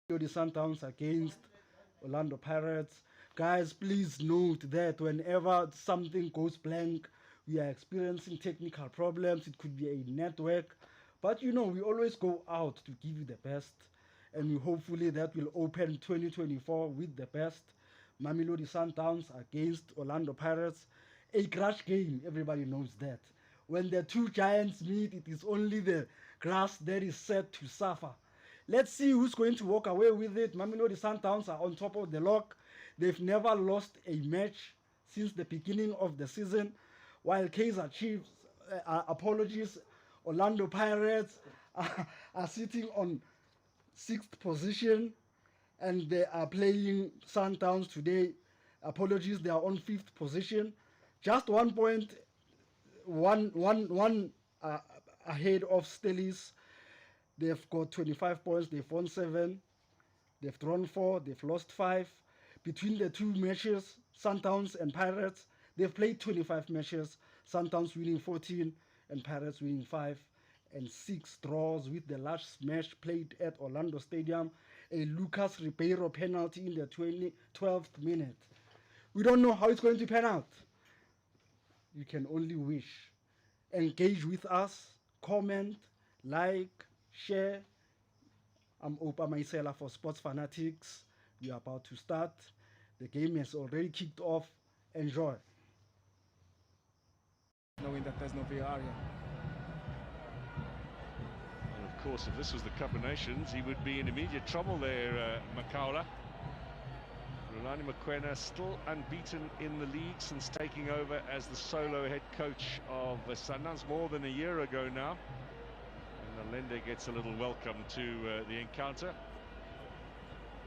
Mamelodi Sundowns against Orlando Pirates. Guys, please note that whenever something goes blank, we are experiencing technical problems. It could be a network, but you know, we always go out to give you the best, and we hopefully that will open 2024 with the best. Mamelodi Sundowns against Orlando Pirates, a crash game. Everybody knows that. When the two giants meet, it is only the grass that is set to suffer. Let's see who's going to walk away with it. Mamelodi Sundowns are on top of the log. They've never lost a match since the beginning of the season, while Kaizer Chiefs, apologies, Orlando Pirates are sitting on 6th position, and they are playing Sundowns today. Apologies, they are on 5th position. Just 1 point, one ahead of Stellis. They've got 25 points. They've won 7. They've drawn 4. They've lost 5. Between the two matches, Sundowns and Pirates, they've played 25 matches. Sundowns winning 14 and Pirates winning 5. And 6 draws with the last match played at Orlando Stadium. A Lucas Ribeiro penalty in the 12th minute. We don't know how it's going to pan out. You can only wish. Engage with us. Comment. Like. Share. I'm Opa Maisela for Sports Fanatics. We are about to start. The game has already kicked off. Enjoy. Knowing that there's no VAR here. And of course, if this was the Cup of Nations, he would be in immediate trouble there, Makaula. Rulani Mokoena still unbeaten in the league since taking over as the solo head coach of Sundowns more than a year ago now. Lende gets a little welcome to the encounter.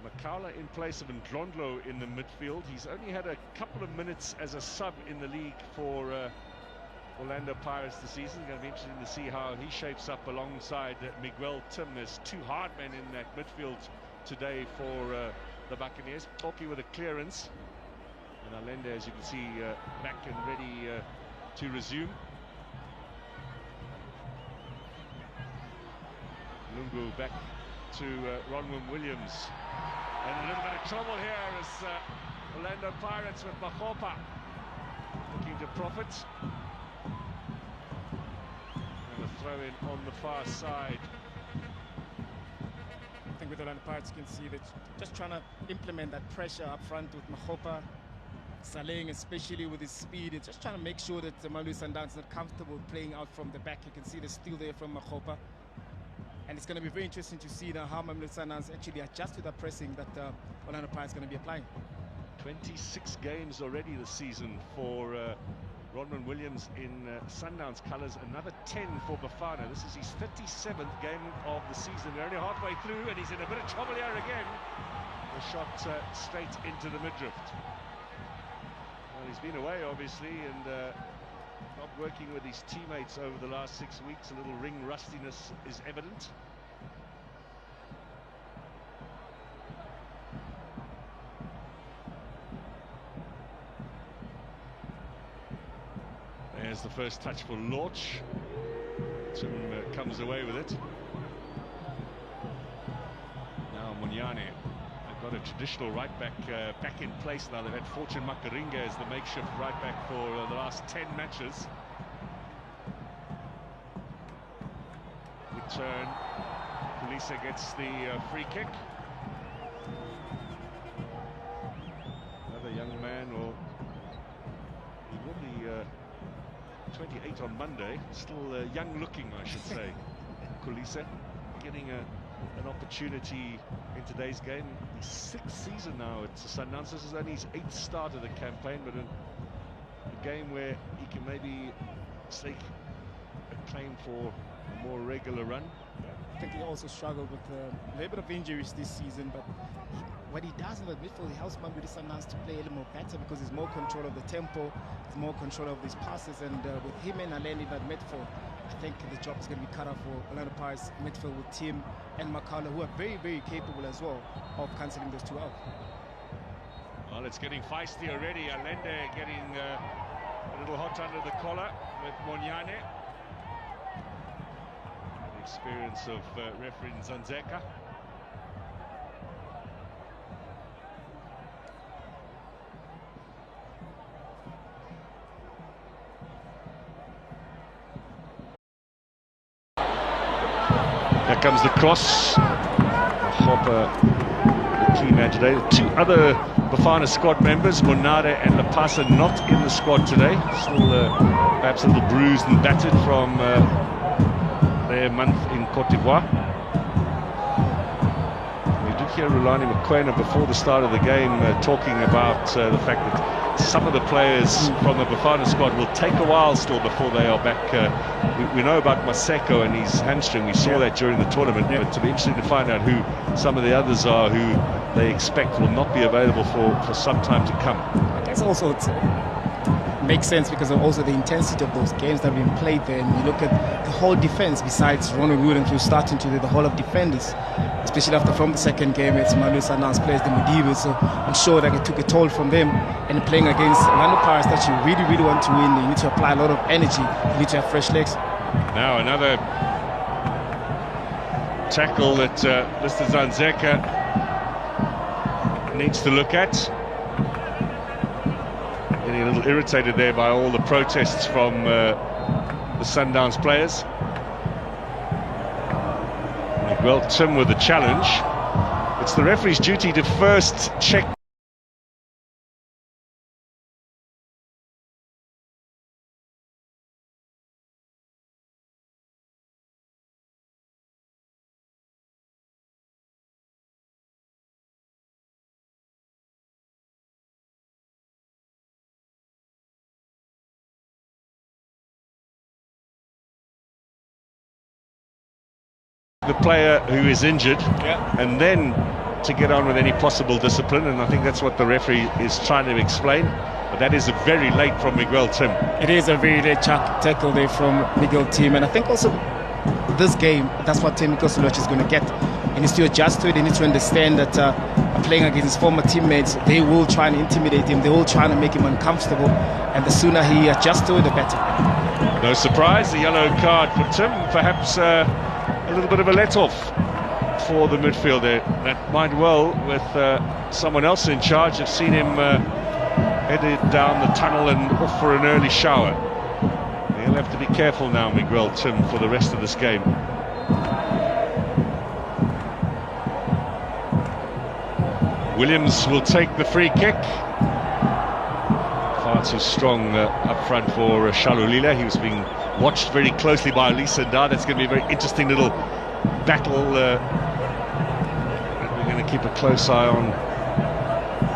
Makaula in place of Ndlondlo in the midfield. He's only had a couple of minutes as a sub in the league for Orlando Pirates this season. Going to be interesting to see how he shapes up alongside Miguel Tim. There's 2 hard men in that midfield today for the Buccaneers. Oki with a clearance. And Allende, as you can see, back and ready to resume. Lungu back to Ronwin Williams, and a little bit of trouble here as Orlando Pirates with Mahopa looking to profit, and a throw in on the far side. I think with Orlando Pirates you can see that just trying to implement that pressure up front with Mahopa. Saleng, especially with his speed, it's just trying to make sure that Mamelodi Sundowns is not comfortable playing out from the back. You can see the steal there from Mahopa. And it's going to be very interesting to see now how Mamelodi Sundowns actually adjust to the pressing that Orlando Pirates is going to be applying. 26 games already this season for Ronwin Williams in Sundowns colours. Another 10 for Bafana. This is his 37th game of the season. They're only halfway through, and he's in a bit of trouble here again. The shot straight into the midriff. Well, he's been away, obviously, and not working with his teammates over the last 6 weeks. A little ring rustiness is evident. There's the first touch for Lorch. Tim comes away with it. Now Munyane. They've got a traditional right back back in place now. They've had Fortune Makaringa as the makeshift right back for the last 10 matches. Good turn. Kulisa gets the free kick. Another young man, or he will be 28 on Monday. Still young looking, I should say. Kulisa getting a an opportunity in today's game. The 6th season now at Sundowns. This is only his 8th start of the campaign, but a game where he can maybe stake a claim for a more regular run. I think he also struggled with a little bit of injuries this season, but what he does in the midfield, he helps Mamelodi Sundowns to play a little more better because he's more control of the tempo, he's more control of his passes, and with him and Aleni in that midfield, I think the job is going to be cut off for Orlando Pirates midfield with Tim and Makala, who are very, very capable as well of cancelling those two out. Well, it's getting feisty already. Allende getting a little hot under the collar with Monyane. The experience of referee Nzanzeka. Here comes the cross. Hopper, the key man today. The two other Bafana squad members, Monade and Lapasa, not in the squad today. Still perhaps a little bruised and battered from their month in Cote d'Ivoire. We did hear Rulani Mokoena before the start of the game talking about the fact that some of the players from the Bafana squad will take a while still before they are back. We know about Maseko and his hamstring. We saw that during the tournament, but it'll be interesting to find out who some of the others are who they expect will not be available for some time to come. I guess also it makes sense because of also the intensity of those games that have been played there. And you look at the whole defense, besides Ronald Williams, who's starting to do the whole of defenders, especially after from the second game, it's Mamelodi Sundowns players, the Modibo. So I'm sure that it took a toll from them. And playing against Orlando Pirates that you really, really want to win, you need to apply a lot of energy, you need to have fresh legs. Now another tackle that Mr. Nzanzeka needs to look at. Getting a little irritated there by all the protests from the Sundowns players. Well, Tim with the challenge. It's the referee's duty to first check the player who is injured, and then to get on with any possible discipline, and I think that's what the referee is trying to explain. But that is very late from Miguel Tim. It is a very late tackle there from Miguel Tim, and I think also this game, that's what Tim Kosuloch is going to get. He needs to adjust to it. He needs to understand that playing against his former teammates, they will try and intimidate him, they will try and make him uncomfortable, and the sooner he adjusts to it, the better. No surprise, the yellow card for Tim, perhaps a little bit of a let-off for the midfielder. That might well, with someone else in charge, have seen him headed down the tunnel and off for an early shower. He'll have to be careful now, Miguel Tim, for the rest of this game. Williams will take the free kick. Far too strong up front for Shalulile. He was being watched very closely by Lisa Da. That's going to be a very interesting little battle that we're going to keep a close eye on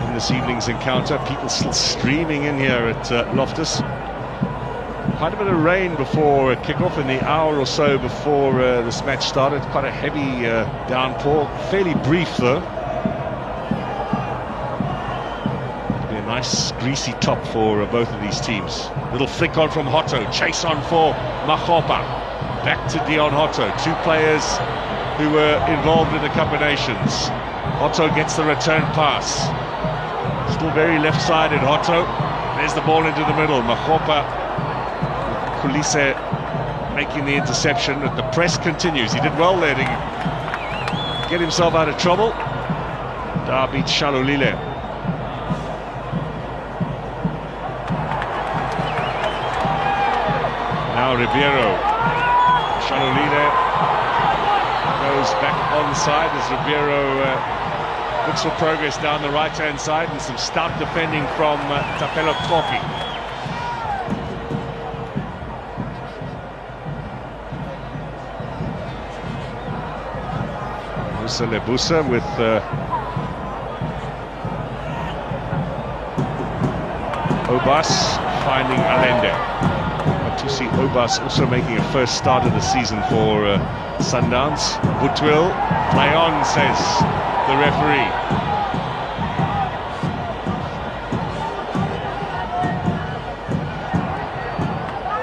in this evening's encounter. People still streaming in here at Loftus. Quite a bit of rain before kick-off, in the hour or so before this match started. Quite a heavy downpour, fairly brief though. Nice greasy top for both of these teams. Little flick on from Hotto, chase on for Mahopa. Back to Dion Hotto, two players who were involved in the combinations. Hotto gets the return pass. Still very left-sided, Hotto. There's the ball into the middle. Mahopa, Kulise making the interception. The press continues. He did well there to get himself out of trouble. Da beats Shalulile. Now Ribeiro, Shalulile goes back onside as Ribeiro looks for progress down the right-hand side, and some stout defending from Tapelo Kofi. Musa Lebusa with Obas finding Allende. But to see Obas also making a first start of the season for Sundowns. Butwil, play on, says the referee.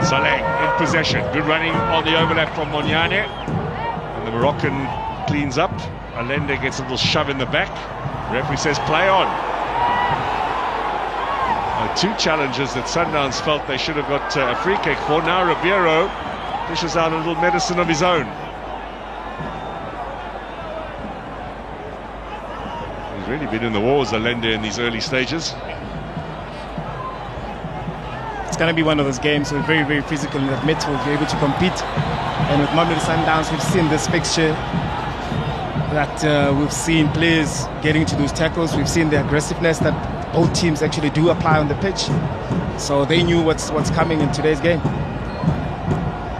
Saleh in possession. Good running on the overlap from Monyane. And the Moroccan cleans up. Allende gets a little shove in the back. The referee says play on. Two challenges that Sundowns felt they should have got a free kick for. Now Ribeiro dishes out a little medicine of his own. He's really been in the wars, Allende, in these early stages. It's going to be one of those games where very, very physical in that midfield, will be able to compete. And with Mamelodi Sundowns, we've seen this fixture that we've seen players getting to those tackles. We've seen the aggressiveness that both teams actually do apply on the pitch. So they knew what's coming in today's game.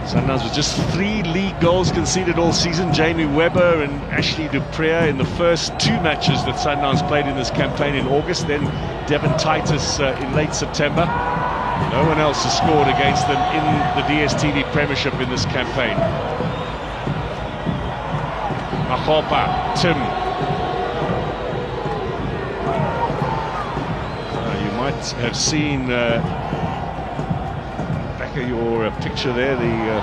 Sundowns with just 3 league goals conceded all season. Jamie Webber and Ashley Dupree in the first 2 matches that Sundowns played in this campaign in August. Then Devon Titus in late September. No one else has scored against them in the DStv Premiership in this campaign. Mahopa, Tim. You might have seen back at your picture there, the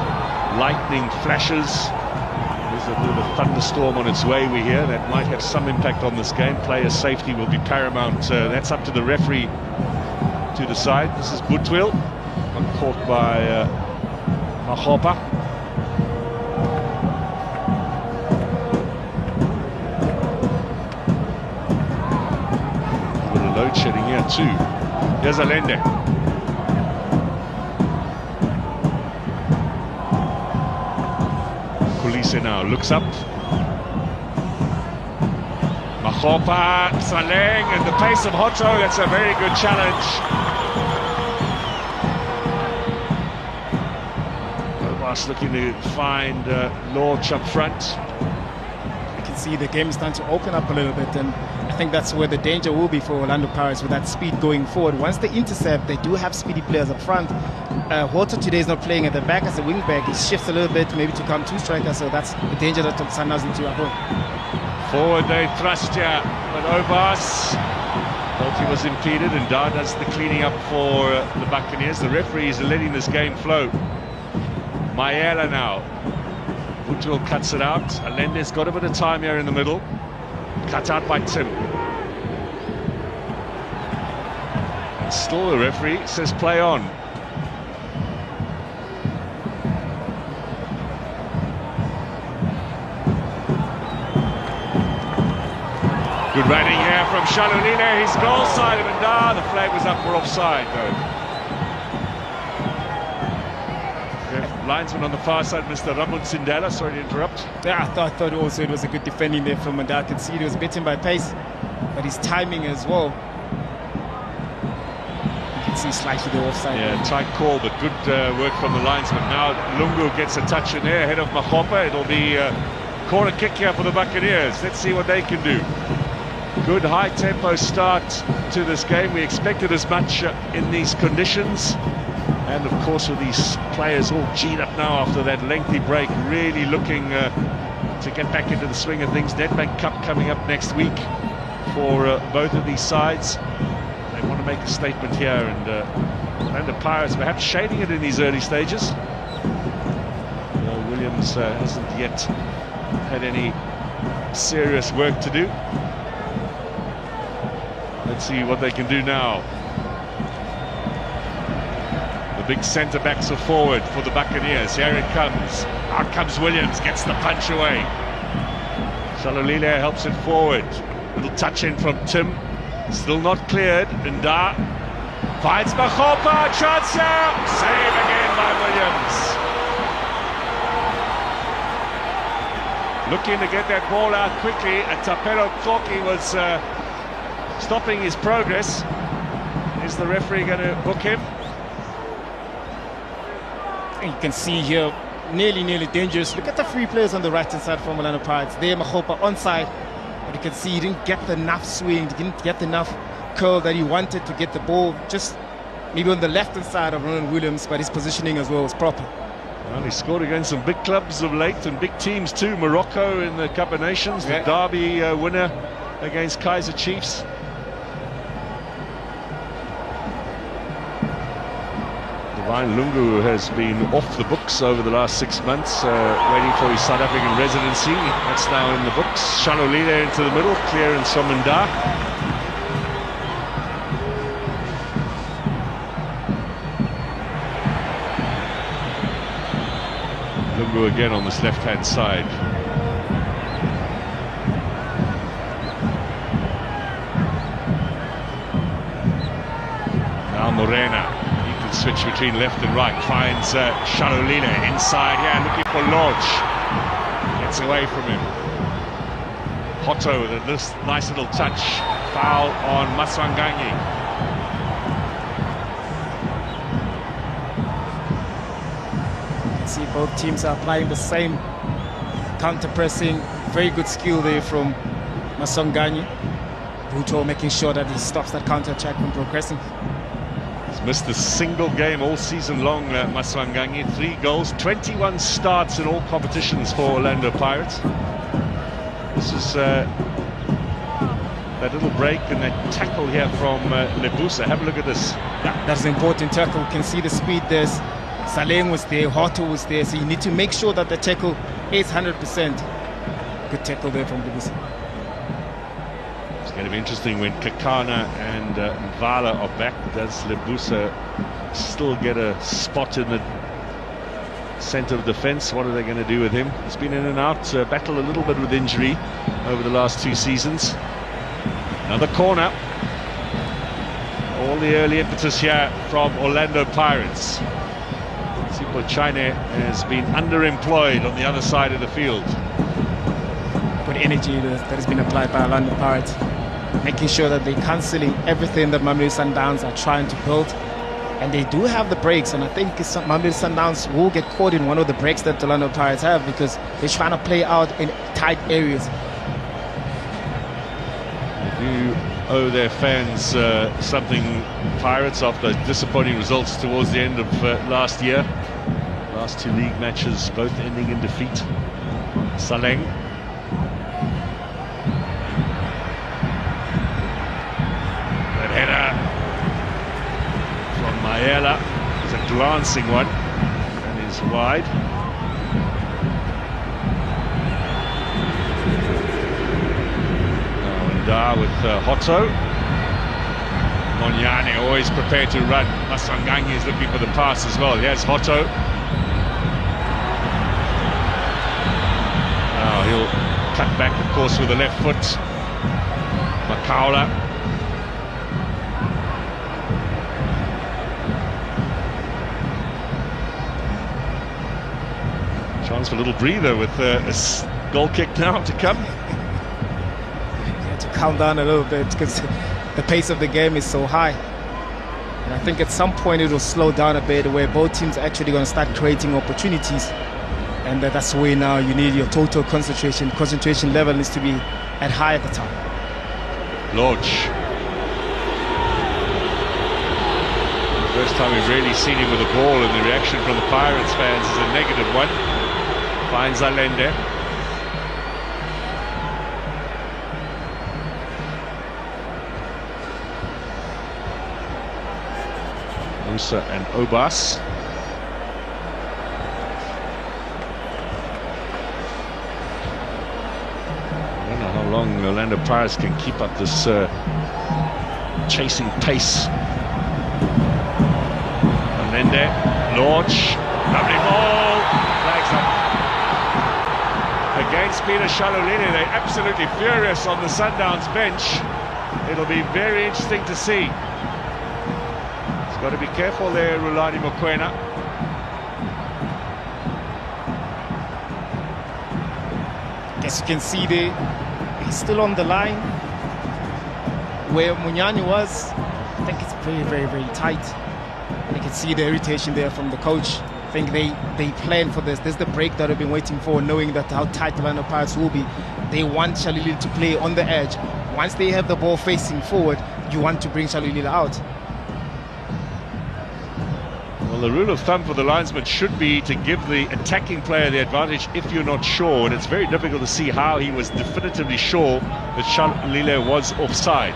lightning flashes. There's a little thunderstorm on its way, we hear. That might have some impact on this game. Player safety will be paramount. That's up to the referee to decide. This is Butwil, caught by Mahopa. A bit of load shedding here too. Here's Allende. Kulise now looks up. Mahopa, Saleng, and the pace of Hotto. That's a very good challenge. Obas looking to find Lorch up front. You can see the game is starting to open up a little bit, and I think that's where the danger will be for Orlando Pirates with that speed going forward. Once they intercept, they do have speedy players up front. Hotto today is not playing at the back as a wing back. He shifts a little bit, maybe to come 2 strikers, so that's the danger that Sundowns need to avoid. Forward they thrust here, but Obas thought he was impeded, and Dar does the cleaning up for the Buccaneers. The referees are letting this game flow. Mayela now. Butwil cuts it out. Allende's got a bit of time here in the middle. Cut out by Tim. And still the referee says play on. Good running here from Shalulile. He's goal side of Ndar. The flag was up for offside though. Linesman on the far side, Mr. Ramon Sindela, sorry to interrupt. Yeah, I thought also it was a good defending there from Ndar. I could see he was bitten by pace, but his timing as well. You can see slightly the offside. Yeah, tight call, but good work from the linesman. Now Lungu gets a touch in there ahead of Mahopa. It'll be a corner kick here for the Buccaneers. Let's see what they can do. Good high-tempo start to this game. We expected as much in these conditions. And of course, with these players all G'd up now after that lengthy break, really looking to get back into the swing of things. Nedbank Cup coming up next week for both of these sides. They want to make a statement here, and the Pirates perhaps shading it in these early stages. Williams hasn't yet had any serious work to do. Let's see what they can do now. The big centre-backs are forward for the Buccaneers. Here it comes. Out comes Williams, gets the punch away. Shalulile helps it forward. Little touch in from Tim. Still not cleared. Ndar finds Mahopa. Chance out. Save again by Williams. Looking to get that ball out quickly, and Tapelo Koki was stopping his progress. Is the referee going to book him? You can see here nearly dangerous. Look at the three players on the right-hand side from Orlando Pirates. There, Mahopa onside. But you can see he didn't get enough swing, didn't get enough curl that he wanted to get the ball just maybe on the left-hand side of Ronald Williams, but his positioning as well was proper. Well, he scored against some big clubs of late and big teams too. Morocco in the Cup of Nations, the Derby winner against Kaizer Chiefs. Divine Lungu has been off the books over the last 6 months, waiting for his South African residency. That's now in the books. Shalolile into the middle, clearance from Munda. Lungu again on this left-hand side. Now Morena. Switch between left and right, finds Shalolile inside here, looking for Lodge. Gets away from him. Hotto with this nice little touch. Foul on Maswanganyi. You can see both teams are applying the same counter-pressing. Very good skill there from Maswanganyi. Buto making sure that he stops that counter-attack from progressing. Missed a single game all season long, Maswanganyi. 3 goals, 21 starts in all competitions for Orlando Pirates. This is that little break and that tackle here from Lebusa. Have a look at this. Yeah, that's an important tackle. You can see the speed there. Saleng was there, Hotto was there, so you need to make sure that the tackle is 100%. Good tackle there from Lebusa. It's going to be interesting when Kakana and Mvala are back. Does Lebusa still get a spot in the centre of defence? What are they going to do with him? He's been in and out, battled a little bit with injury over the last 2 seasons. Another corner. All the early impetus here from Orlando Pirates. Sipo Chine has been underemployed on the other side of the field. Good energy that has been applied by Orlando Pirates, making sure that they're cancelling everything that Mamelodi Sundowns are trying to build. And they do have the breaks, and I think Mamelodi Sundowns will get caught in one of the breaks that the Orlando Pirates have, because they're trying to play out in tight areas. They do owe their fans something, Pirates, after disappointing results towards the end of last year. Last 2 league matches, both ending in defeat. Saleng. That header from Maela is a glancing one and is wide. Now with Hotto. Monyane always prepared to run. Maswanganyi is looking for the pass as well. Here's Hotto. Now he'll cut back, of course, with the left foot. Makaula. Chance for a little breather with a goal kick now to come. To calm down a little bit, because the pace of the game is so high. And I think at some point it will slow down a bit, where both teams are actually going to start creating opportunities. And that's where now you need your total concentration. Concentration level needs to be at high at the time. Lodge. First time we've really seen him with a ball, and the reaction from the Pirates fans is a negative one. Finds Allende. Musa and Obas. I don't know how long Orlando Pirates can keep up this chasing pace. Allende, Lodge, lovely ball, flags up. Against Peter Shalolile, they're absolutely furious on the Sundowns bench. It'll be very interesting to see. Got to be careful there, Rulani Mokoena. As you can see there, he's still on the line where Munyani was. I think it's very tight. You can see the irritation there from the coach. I think they plan for this. This is the break that they've been waiting for, knowing that how tight the Orlando Pirates will be. They want Shalulile to play on the edge. Once they have the ball facing forward, you want to bring Shalulile out. Well, the rule of thumb for the linesman should be to give the attacking player the advantage if you're not sure, and it's very difficult to see how he was definitively sure that Shalulile was offside.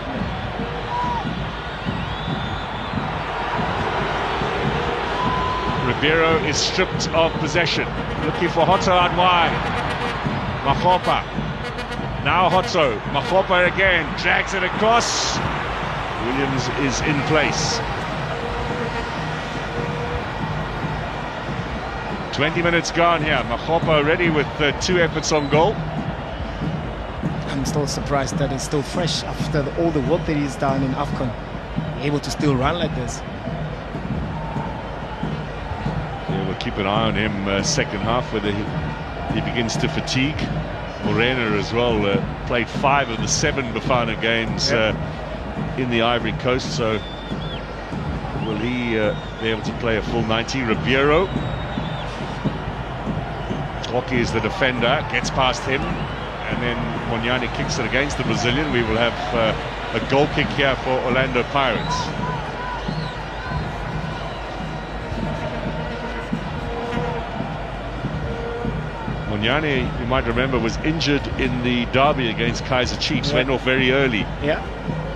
Ribeiro is stripped of possession, looking for Hotto out wide. Makgopa, now Hotto, Makgopa again, drags it across. Williams is in place. 20 minutes gone here. Makgopa already with 2 efforts on goal. I'm still surprised that he's still fresh after all the work that he's done in AFCON. Able to still run like this. Yeah, we'll keep an eye on him second half, whether he begins to fatigue. Morena as well played 5 of the 7 Bafana games in the Ivory Coast, so will he be able to play a full 90? Ribeiro, Rocky is the defender, gets past him, and then Monyane kicks it against the Brazilian. We will have a goal kick here for Orlando Pirates. Monyane, you might remember, was injured in the derby against Kaizer Chiefs, went off very early. Yeah,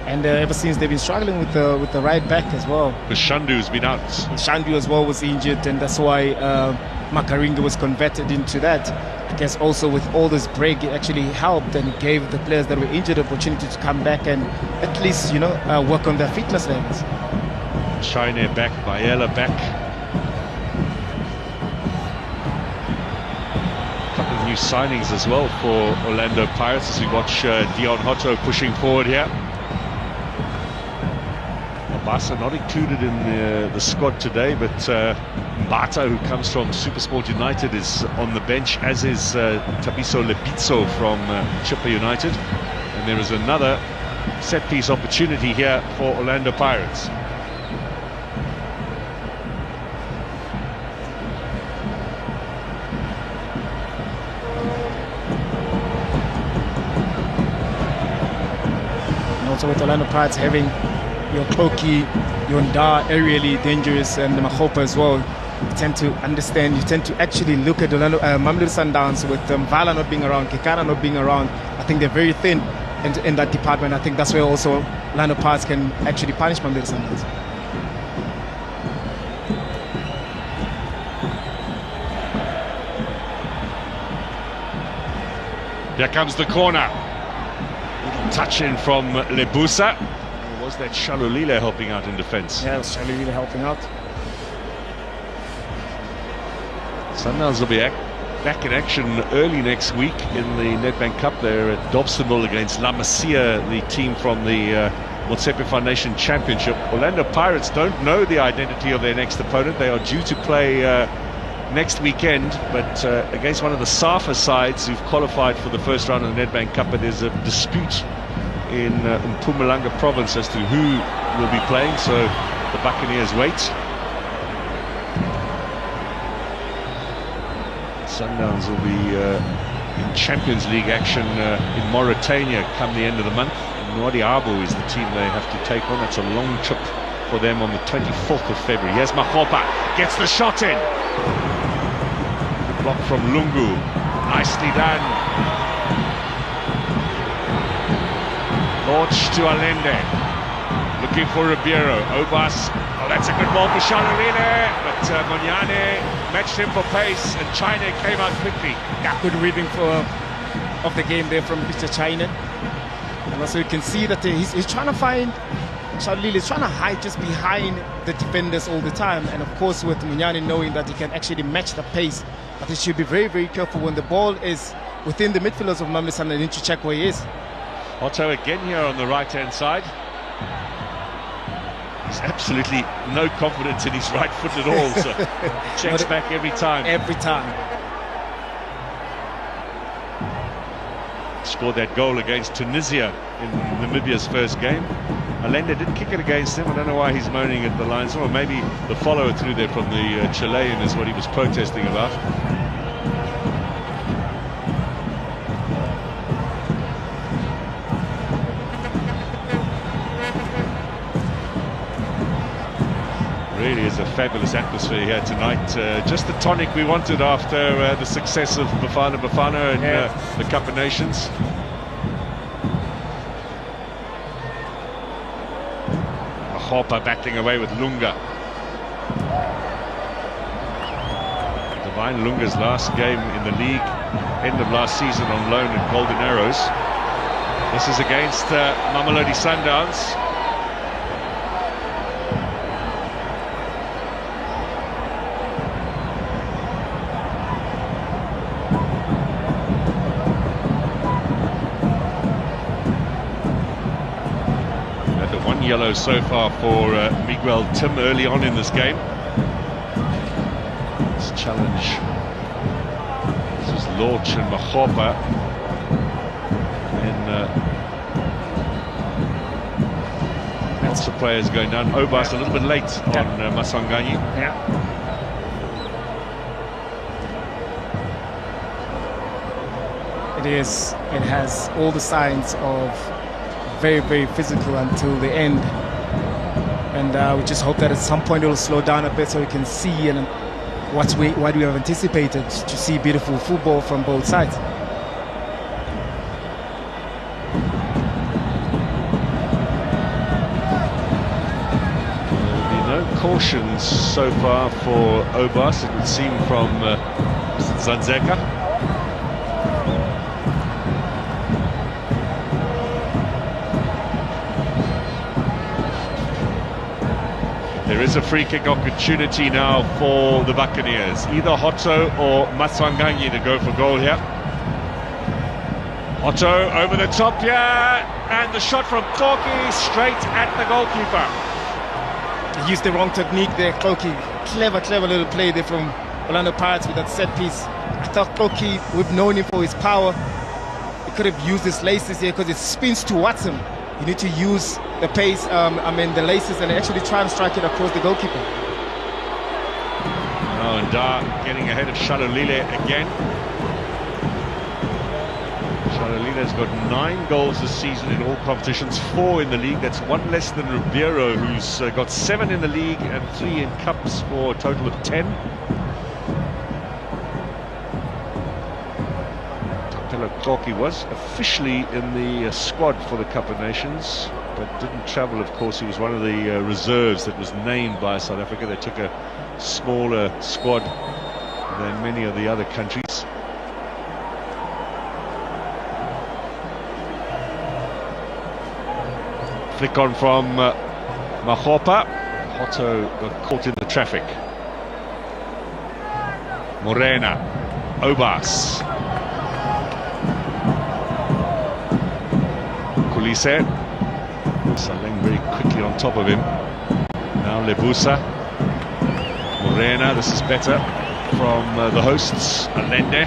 and ever since they've been struggling with the right back as well. Because Shandu's been out. Shandu as well was injured, and that's why Makaringa was converted into that. I guess also with all this break, it actually helped and gave the players that were injured opportunity to come back and at least, you know, work on their fitness levels. Shine back, Baela back. New signings as well for Orlando Pirates as we watch Dion Hotto pushing forward here. Mabasa not included in the squad today, but Mbata, who comes from Supersport United, is on the bench, as is Tabiso Lebitso from Chippa United. And there is another set-piece opportunity here for Orlando Pirates. Also with Orlando Pirates having your Koki, your Nda aerially dangerous, and the Makgopa as well, you tend to understand, you tend to actually look at Orlando, Mamelodi Sundowns with Vala not being around, Kekana not being around. I think they're very thin in that department. I think that's where also Orlando Pirates can actually punish Mamelodi Sundowns. Here comes the corner. Touch in from Lebusa. Or was that Shalulile helping out in defence? Yeah, it was Shalulile helping out. Sundowns will be back in action early next week in the Nedbank Cup. They're at Dobsonville against La Masia, the team from the Motsepe Foundation Championship. Orlando Pirates don't know the identity of their next opponent. They are due to play next weekend, but against one of the SAFA sides who've qualified for the first round of the Nedbank Cup. But there's a dispute in Mpumalanga province as to who will be playing, so the Buccaneers wait. Sundowns will be in Champions League action in Mauritania come the end of the month. Nwadi Abu is the team they have to take on. That's a long trip for them on the 24th of February. Here's Makgopa, gets the shot in. Good block from Lungu, nicely done. Launch to Allende, looking for Ribeiro. Obas, oh, that's a good ball for Shalulile, but Monyane matched him for pace, and China came out quickly. Yeah, good reading of the game there from Mr. China. And also you can see that he's trying to find, Shalulile is trying to hide just behind the defenders all the time. And of course with Monyane knowing that he can actually match the pace, but he should be very, very careful when the ball is within the midfielders of Mamelodi Sundowns. They need to check where he is. Otto again here on the right-hand side. He's absolutely no confidence in his right foot at all, so checks back every time. Every time. Scored that goal against Tunisia in Namibia's first game. Allende did kick it against him. I don't know why he's moaning at the linesman, or maybe the follower through there from the Chilean is what he was protesting about. Really is a fabulous atmosphere here tonight. Just the tonic we wanted after the success of Bafana Bafana and the Cup of Nations. Hopper battling away with Lunga. Divine Lunga's last game in the league, end of last season on loan at Golden Arrows. This is against Mamelodi Sundowns. Yellow so far for Miguel Tim early on in this game. This challenge. This is Lorch and Mahopa. And lots of players going down. Obas a little bit late on Maswanganyi. Yeah. It is. It has all the signs of very, very physical until the end, and we just hope that at some point it will slow down a bit so we can see and what we have anticipated to see beautiful football from both sides. There will be no cautions so far for Obas, it would seem, from Zanzeka. There is a free kick opportunity now for the Buccaneers. Either Hotto or Maswanganyi to go for goal here. Hotto over the top here, and the shot from Koki straight at the goalkeeper. He used the wrong technique there, Koki. Clever little play there from Orlando Pirates with that set piece. I thought Koki, we've known him for his power. He could have used his laces here because it spins towards him. You need to use the pace, the laces, and actually try and strike it across the goalkeeper. Oh, and Dar getting ahead of Shalolile again. Shalolile's got 9 goals this season in all competitions, 4 in the league. That's 1 less than Ribeiro, who's got 7 in the league and 3 in cups for a total of 10. Koki was officially in the squad for the Cup of Nations, but didn't travel, of course. He was one of the reserves that was named by South Africa. They took a smaller squad than many of the other countries. Flick on from Mahopa. Hotto got caught in the traffic. Morena, Obas. Kulise. Saleng very quickly on top of him. Now Lebusa. Morena, this is better from the hosts. Allende.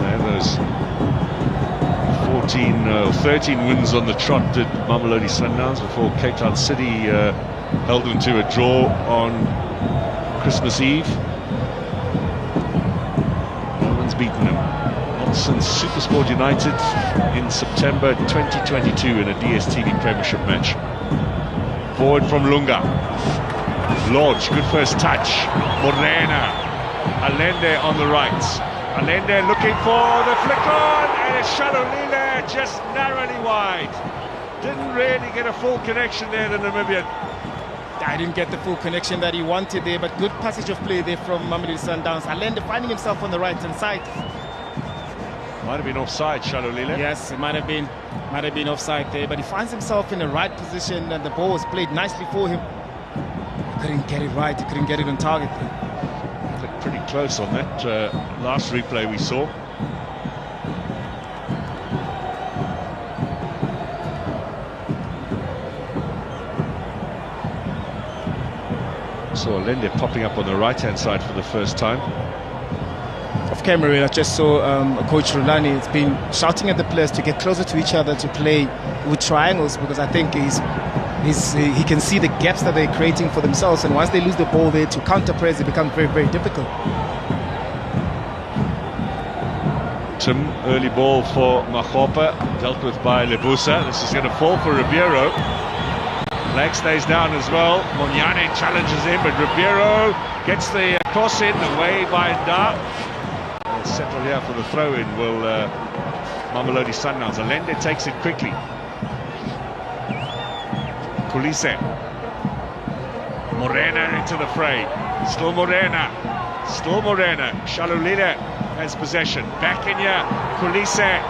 There, those 13 wins on the trot did Mamelodi Sundowns before Cape Town City held them to a draw on Christmas Eve. No one's beaten them. Not since Supersport United in September 2022 in a DSTV Premiership match. Forward from Lunga. Lodge, good first touch. Morena. Allende on the right. Allende looking for the flick on, and it's Shalolile just narrowly wide. Didn't really get a full connection there, the Namibian. I didn't get the full connection that he wanted there, but good passage of play there from Mamelodi Sundowns. Allende finding himself on the right-hand side. Might have been offside, Shalolile. Yes, it might have been offside there, but he finds himself in the right position, and the ball was played nicely for him. He couldn't get it right, he couldn't get it on target. He looked pretty close on that last replay we saw. saw Lende popping up on the right-hand side for the first time. Off camera, I just saw Coach Rulani has been shouting at the players to get closer to each other, to play with triangles, because I think he can see the gaps that they're creating for themselves, and once they lose the ball there, to counter press, it becomes very, very difficult. Tim, early ball for Machopa, dealt with by Lebusa. This is going to fall for Ribeiro. Leg stays down as well. Monyane challenges him, but Ribeiro gets the cross in, away by Nda. Settle here for the throw-in will Mamelodi Sundowns. Allende takes it quickly. Kulise. Morena into the fray. Still Morena. Still Morena. Shalulile has possession. Back in here. Kulise.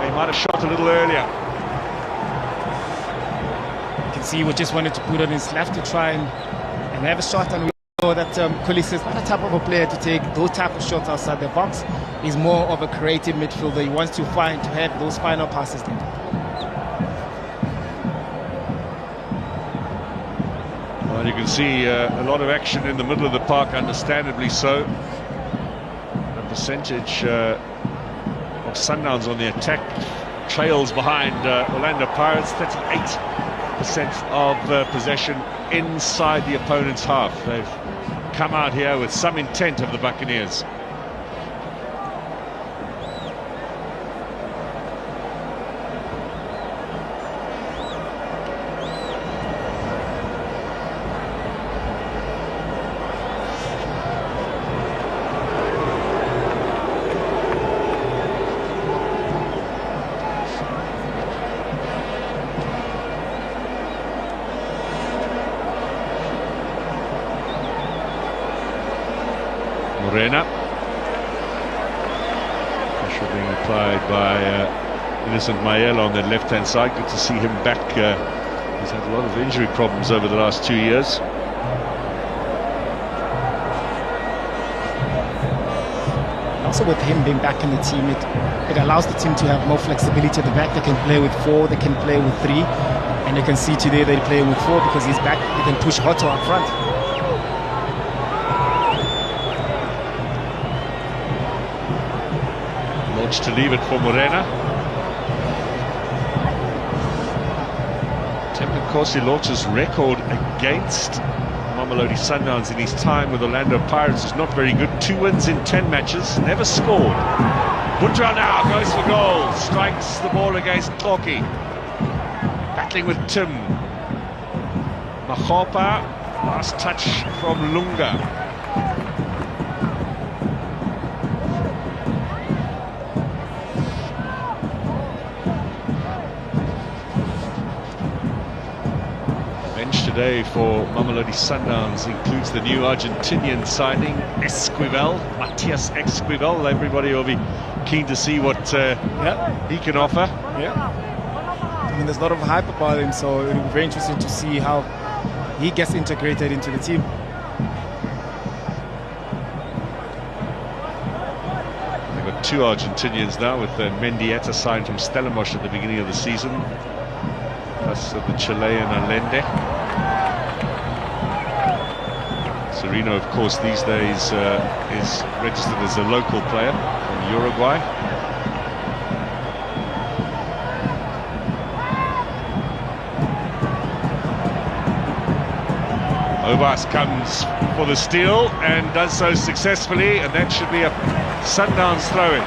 He might have shot a little earlier. You can see he just wanted to put on his left to try and have a shot, and we know that Kulise is not the type of a player to take those type of shots outside the box. He's more of a creative midfielder. He wants to have those final passes there. Well, you can see a lot of action in the middle of the park, understandably so. The percentage of Sundowns on the attack trails behind Orlando Pirates. 38% of possession inside the opponent's half. They've come out here with some intent of the Buccaneers. Morena. Pressure being applied by Innocent Mayel on the left-hand side. Good to see him back. He's had a lot of injury problems over the last 2 years. Also with him being back in the team, it allows the team to have more flexibility at the back. They can play with 4, they can play with 3, and you can see today they play with 4 because he's back. They can push Hotto up front. To leave it for Morena. Temple Corsi Lorch's record against Mamelodi Sundowns in his time with Orlando Pirates is not very good. 2 wins in 10 matches, never scored. Butra now goes for goal, strikes the ball against Toki. Battling with Tim. Machopa, last touch from Lunga. Today for Mamelodi Sundowns includes the new Argentinian signing Esquivel, Matias Esquivel. Everybody will be keen to see what he can offer. Yeah, I mean, there's a lot of hype about him, so it'll be very interesting to see how he gets integrated into the team. They've got 2 Argentinians now, with Mendieta signed from Stellenbosch at the beginning of the season, plus the Chilean Allende. Serino, of course, these days is registered as a local player from Uruguay. Obas comes for the steal and does so successfully, and that should be a Sundowns throw-in.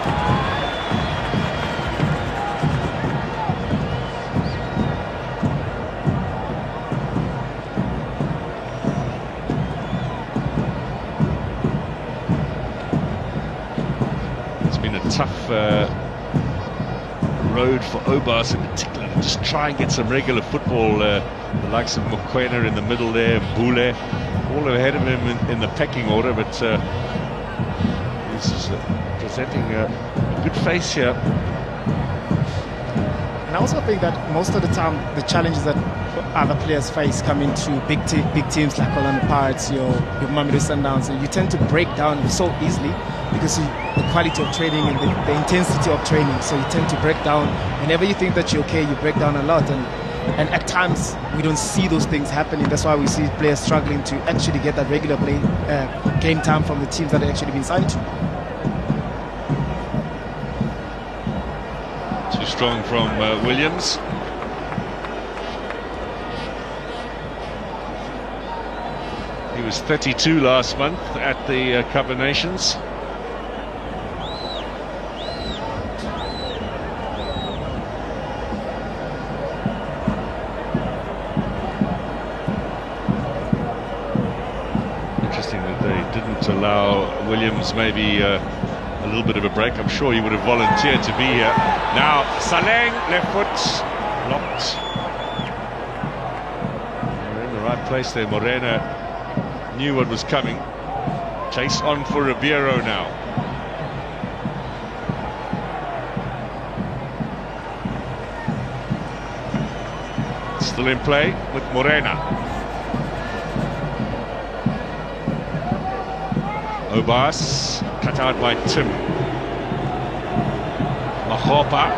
Tough road for Obas in particular to just try and get some regular football. The likes of Mokoena in the middle there, Bule, all ahead of him in the pecking order, but he's presenting a good face here. And I also think that most of the time the challenges that other players face come into big teams like Orlando Pirates, your Mamelodi Sundowns, you tend to break down so easily because the quality of training and the intensity of training. So you tend to break down. Whenever you think that you're okay, you break down a lot. And And at times, we don't see those things happening. That's why we see players struggling to actually get that regular game time from the teams that are actually been signed to. Too strong from Williams. He was 32 last month at the Cup of Nations. Interesting that they didn't allow Williams maybe a little bit of a break. I'm sure he would have volunteered to be here. Now Saleng, left foot, blocked. They're in the right place there. Morena knew what was coming. Chase on for Ribeiro now. Still in play with Morena. Obas, cut out by Tim. Mahopa.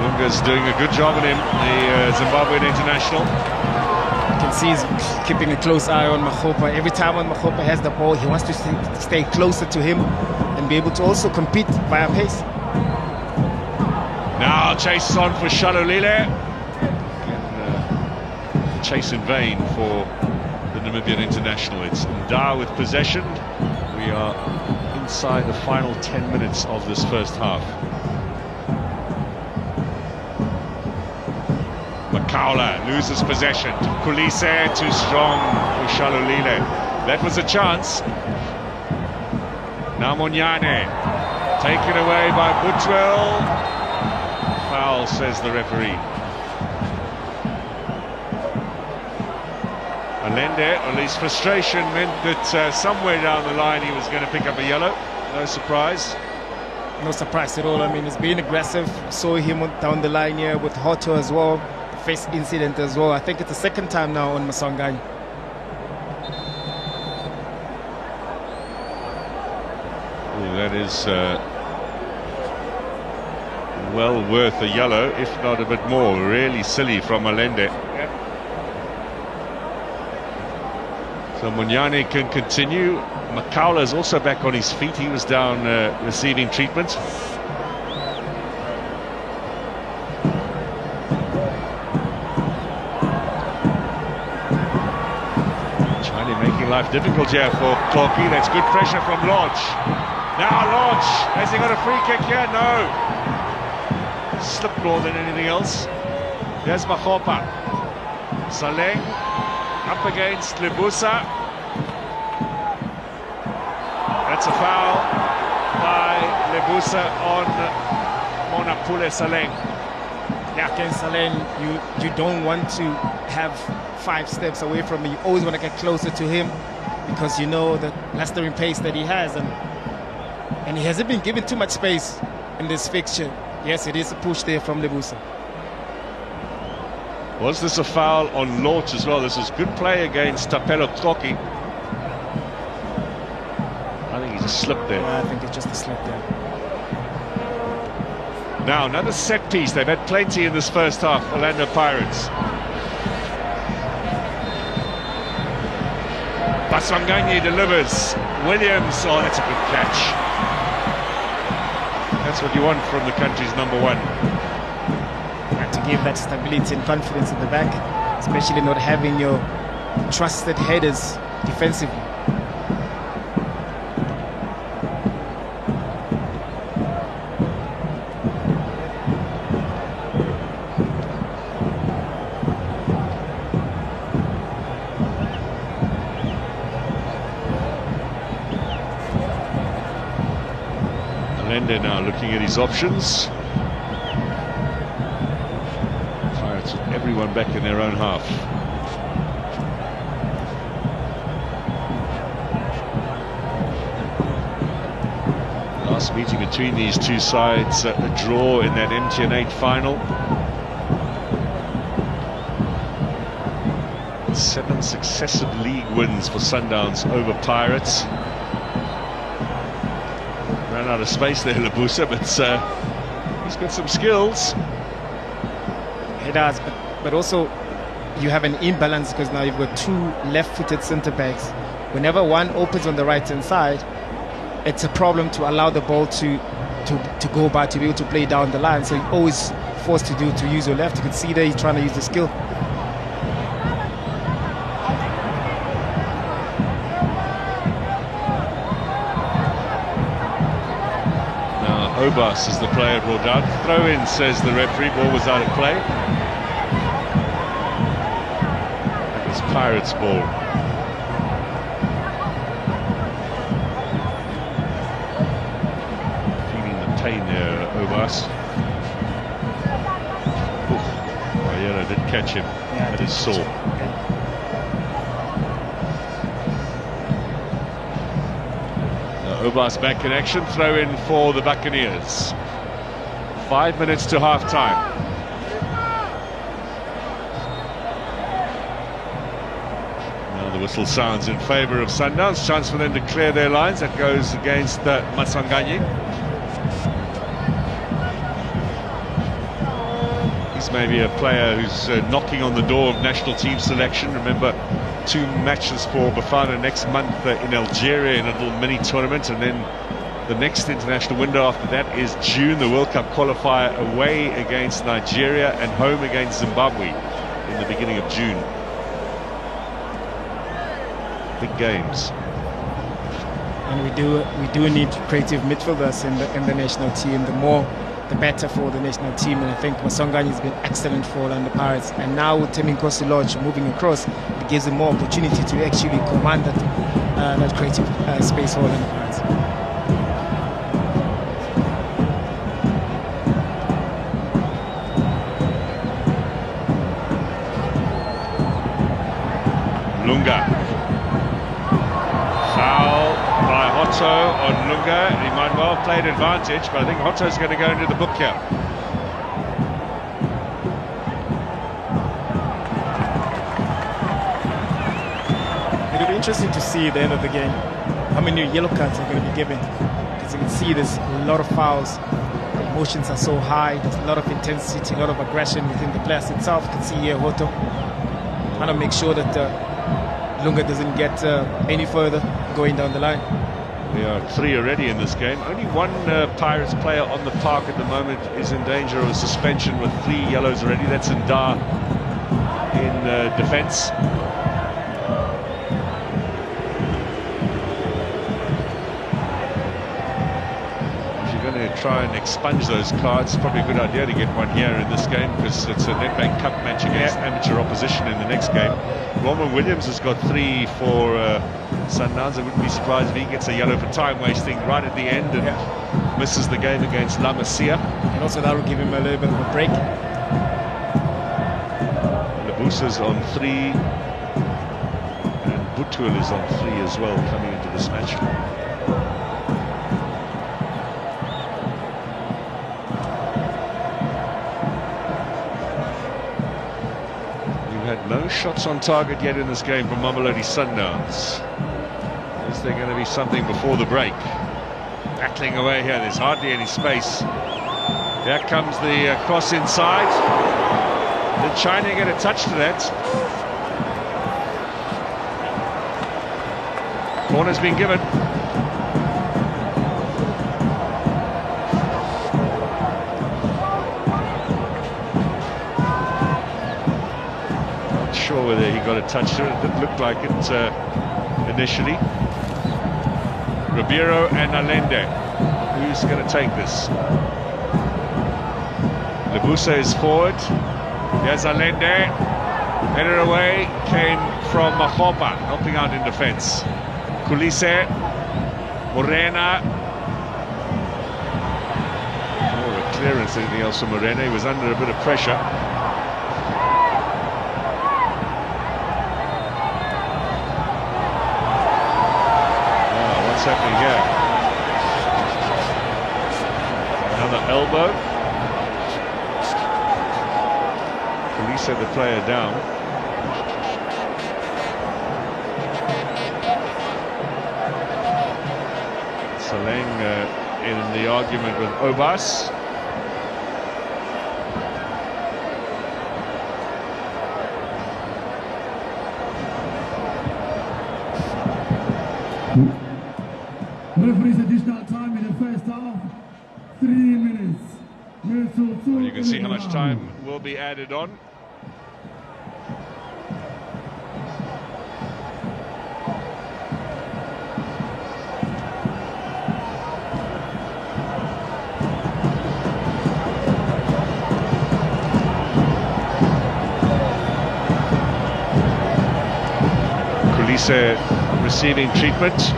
Lunga's doing a good job on him, the Zimbabwean international. You can see he's keeping a close eye on Mahopa. Every time when Mahopa has the ball, he wants to stay closer to him and be able to also compete via pace. Now chase on for Shalulile. Chase in vain for the Namibian international. It's Nda with possession. We are inside the final 10 minutes of this first half. Makaula loses possession. Kulise too strong for Shalulile. That was a chance. Now Monyane taken away by Butwell. Foul, says the referee. Alende, at least frustration, meant that somewhere down the line he was going to pick up a yellow. No surprise. No surprise at all. I mean, he's being aggressive. Saw him down the line here with Hoto as well. First incident as well. I think it's the second time now on Maswanganyi. Ooh, that is well worth a yellow, if not a bit more. Really silly from Alende. Yep. So Munyane can continue. Makaula is also back on his feet. He was down receiving treatment. Life difficult here for Kloki. That's good pressure from Lodge. Now Lodge, has he got a free kick here? No. Slipped more than anything else. There's Mahopa. Saleng up against Lebusa. That's a foul by Lebusa on Monapule Saleng. Yeah, against Saleng, you don't want to have 5 steps away from him. You always want to get closer to him because you know the blistering pace that he has, and he hasn't been given too much space in this fixture. Yes, it is a push there from Lebusa. Was this a foul on Lort as well? This is good play against Tapelo Kloki. I think he's a slip there. Yeah, I think it's just a slip there. Now another set piece. They've had plenty in this first half, Orlando Pirates. Baswanganyi delivers. Williams, oh, that's a good catch. That's what you want from the country's #1. And to give that stability and confidence in the back, especially not having your trusted headers defensively. Now looking at his options. Pirates with everyone back in their own half. Last meeting between these two sides, a draw in that MTN 8 final. 7 successive league wins for Sundowns over Pirates. Ran out of space there, Lebusa, but he's got some skills. He does, but also you have an imbalance because now you've got two left-footed centre-backs. Whenever one opens on the right-hand side, it's a problem to allow the ball to go by, to be able to play down the line. So you're always forced to use your left. You can see there he's trying to use the skill. Now Obas is the player brought out. Throw in, says the referee. Ball was out of play. And it's Pirates' ball. Pain there, Obas. Ayala did catch him. That is sore. Obas back in action. Throw in for the Buccaneers. 5 minutes to half time. Now the whistle sounds in favour of Sundowns. Chance for them to clear their lines. That goes against Masanganyi. Maybe a player who's knocking on the door of national team selection. Remember, 2 matches for Bafana next month in Algeria in a little mini tournament, and then the next international window after that is June, the World Cup qualifier away against Nigeria and home against Zimbabwe in the beginning of June. Big games. And we do need creative midfielders in the national team. The more the better for the national team, and I think Masanganyi has been excellent for Orlando Pirates, and now with Teminkosi Lodge moving across, it gives them more opportunity to actually command that creative space for Orlando Pirates. Lunga. Foul by Hotto on Lunga. He might well have played advantage, but I think Hotto's going to go into the book here. It'll be interesting to see at the end of the game how many yellow cards are going to be given, because you can see there's a lot of fouls. The emotions are so high, there's a lot of intensity, a lot of aggression within the players itself. You can see here Hotto trying to make sure that Lunga doesn't get any further going down the line. We are 3 already in this game. Only one Pirates player on the park at the moment is in danger of a suspension with 3 yellows already. That's Ndar in defence. If you're going to try and expunge those cards, it's probably a good idea to get one here in this game, because it's a Nedbank Cup match against amateur opposition in the next game. Roman Williams has got 3 for Sundowns. I wouldn't be surprised if he gets a yellow for time wasting right at the end and misses the game against La Masia. And also that will give him a little bit of a break. Lebusa's on 3 and Butul is on 3 as well coming into this match. No shots on target yet in this game from Mamelodi Sundowns. Is there going to be something before the break? Battling away here, there's hardly any space. Here comes the cross inside. Did China get a touch to that? Corner's been given. Sure whether he got a touch to it. It didn't look like it initially. Ribeiro and Allende. Who's going to take this? Lebusa is forward. There's Allende. Header away came from Mahopa, helping out in defence. Kulise, Morena. More of a clearance than anything else from Morena. He was under a bit of pressure. What's happening here? Another elbow. Police had the player down. Saleng in the argument with Obas. Referee's additional time in the first half, 3 minutes. Well, you can see how much time will be added on. Kulise receiving treatment.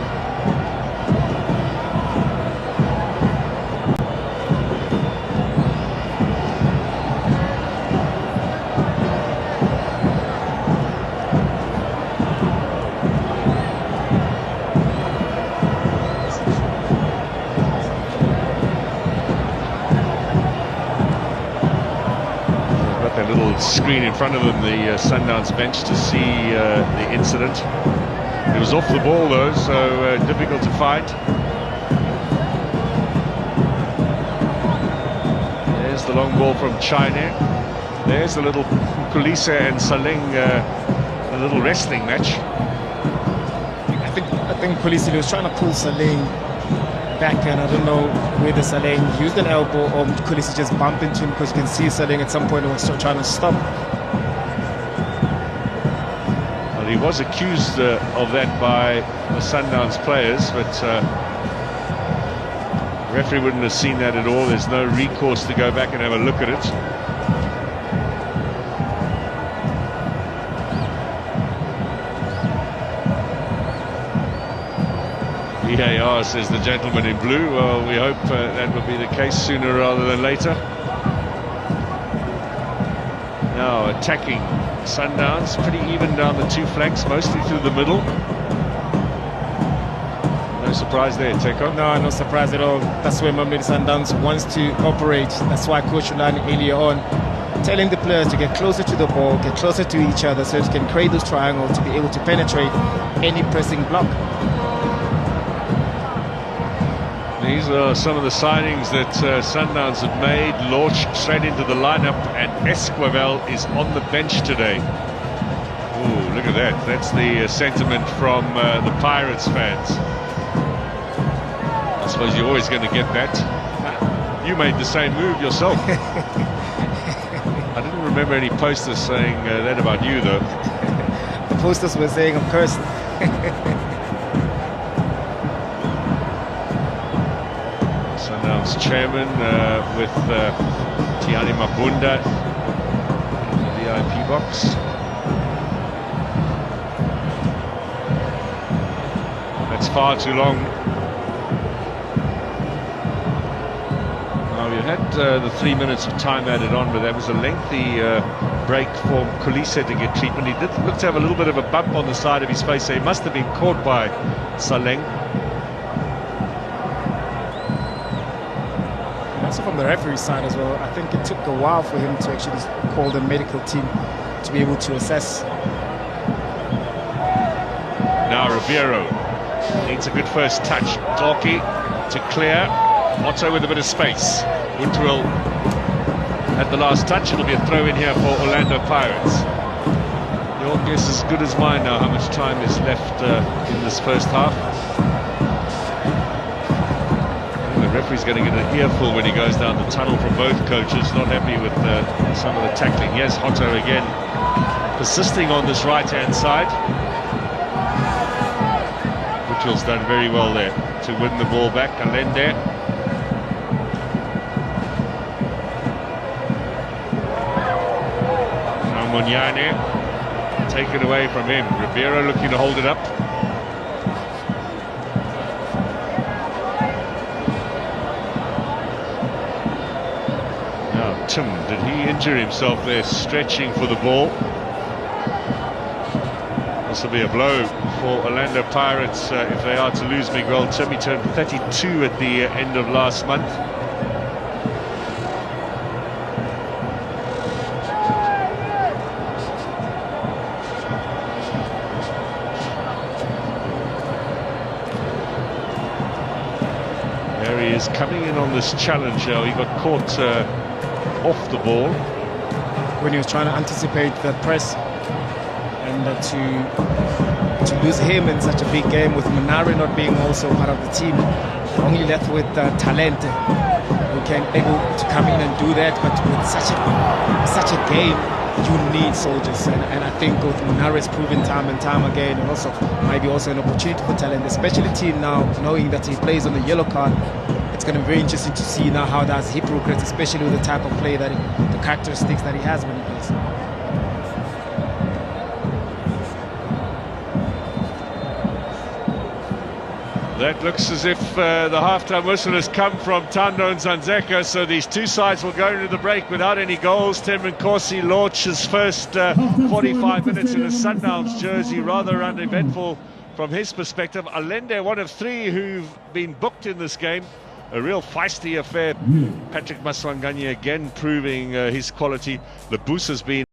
Screen in front of them, the Sundowns bench, to see the incident. It was off the ball though, so difficult to find. There's the long ball from China. There's the little Kulise and Saleng, a little wrestling match. I think Kulise was trying to pull Saleng back, and I don't know whether Saleng used an elbow or Kulise just bumped into him, because you can see Saleng at some point was trying to stop. Well, he was accused of that by the Sundowns players, but the referee wouldn't have seen that at all. There's no recourse to go back and have a look at it. VAR says the gentleman in blue. Well, we hope that will be the case sooner rather than later. Now attacking Sundowns, pretty even down the two flanks, mostly through the middle. No surprise there, Teko? No, no surprise at all. That's where Mamelodi Sundowns wants to operate. That's why Coach Ulani earlier on telling the players to get closer to the ball, get closer to each other, so they can create those triangles to be able to penetrate any pressing block. These are some of the signings that Sundowns have made, launched straight into the lineup, and Esquivel is on the bench today. Ooh, look at that. That's the sentiment from the Pirates fans. I suppose you're always going to get that. You made the same move yourself. I didn't remember any posters saying that about you, though. The posters were saying I'm cursed. Sundowns chairman with Tiani Mabunda in the VIP box. That's far too long. Now, we had the 3 minutes of time added on, but that was a lengthy break for Kulise to get treatment. He did look to have a little bit of a bump on the side of his face, so he must have been caught by Saleng. Also from the referee side as well, I think it took a while for him to actually call the medical team to be able to assess. Now Ribeiro needs a good first touch. Doki to clear. Otto with a bit of space. Woodrill at the last touch. It'll be a throw in here for Orlando Pirates. Your guess is as good as mine now how much time is left in this first half. The referee's going to get an earful when he goes down the tunnel from both coaches. Not happy with some of the tackling. Yes, Otto again persisting on this right-hand side. Woodrill's done very well there to win the ball back. Allende. Now Munyane, taken away from him. Ribeiro looking to hold it up. Tim, did he injure himself there, stretching for the ball? This will be a blow for Orlando Pirates if they are to lose Miguel Tim. He turned 32 at the end of last month. There he is coming in on this challenge now. He got caught off the ball when he was trying to anticipate the press, and to lose him in such a big game, with Munari not being also part of the team, only left with talent who can able to come in and do that. But with such a game, you need soldiers, and I think with Munari's proven time and time again, and also might be also an opportunity for talent, especially team now knowing that he plays on the yellow card. It's going to be very interesting to see now how does he progress, especially with the type of play that the characteristics that he has when he plays. That looks as if the half-time whistle has come from Thando Nzanzeka, so these two sides will go into the break without any goals. Temrin Nkosi launched his first 45 minutes in a Sundowns jersey, rather uneventful from his perspective. Allende, one of three who've been booked in this game. A real feisty affair. Patrick Maswanganye again proving his quality. The boost has been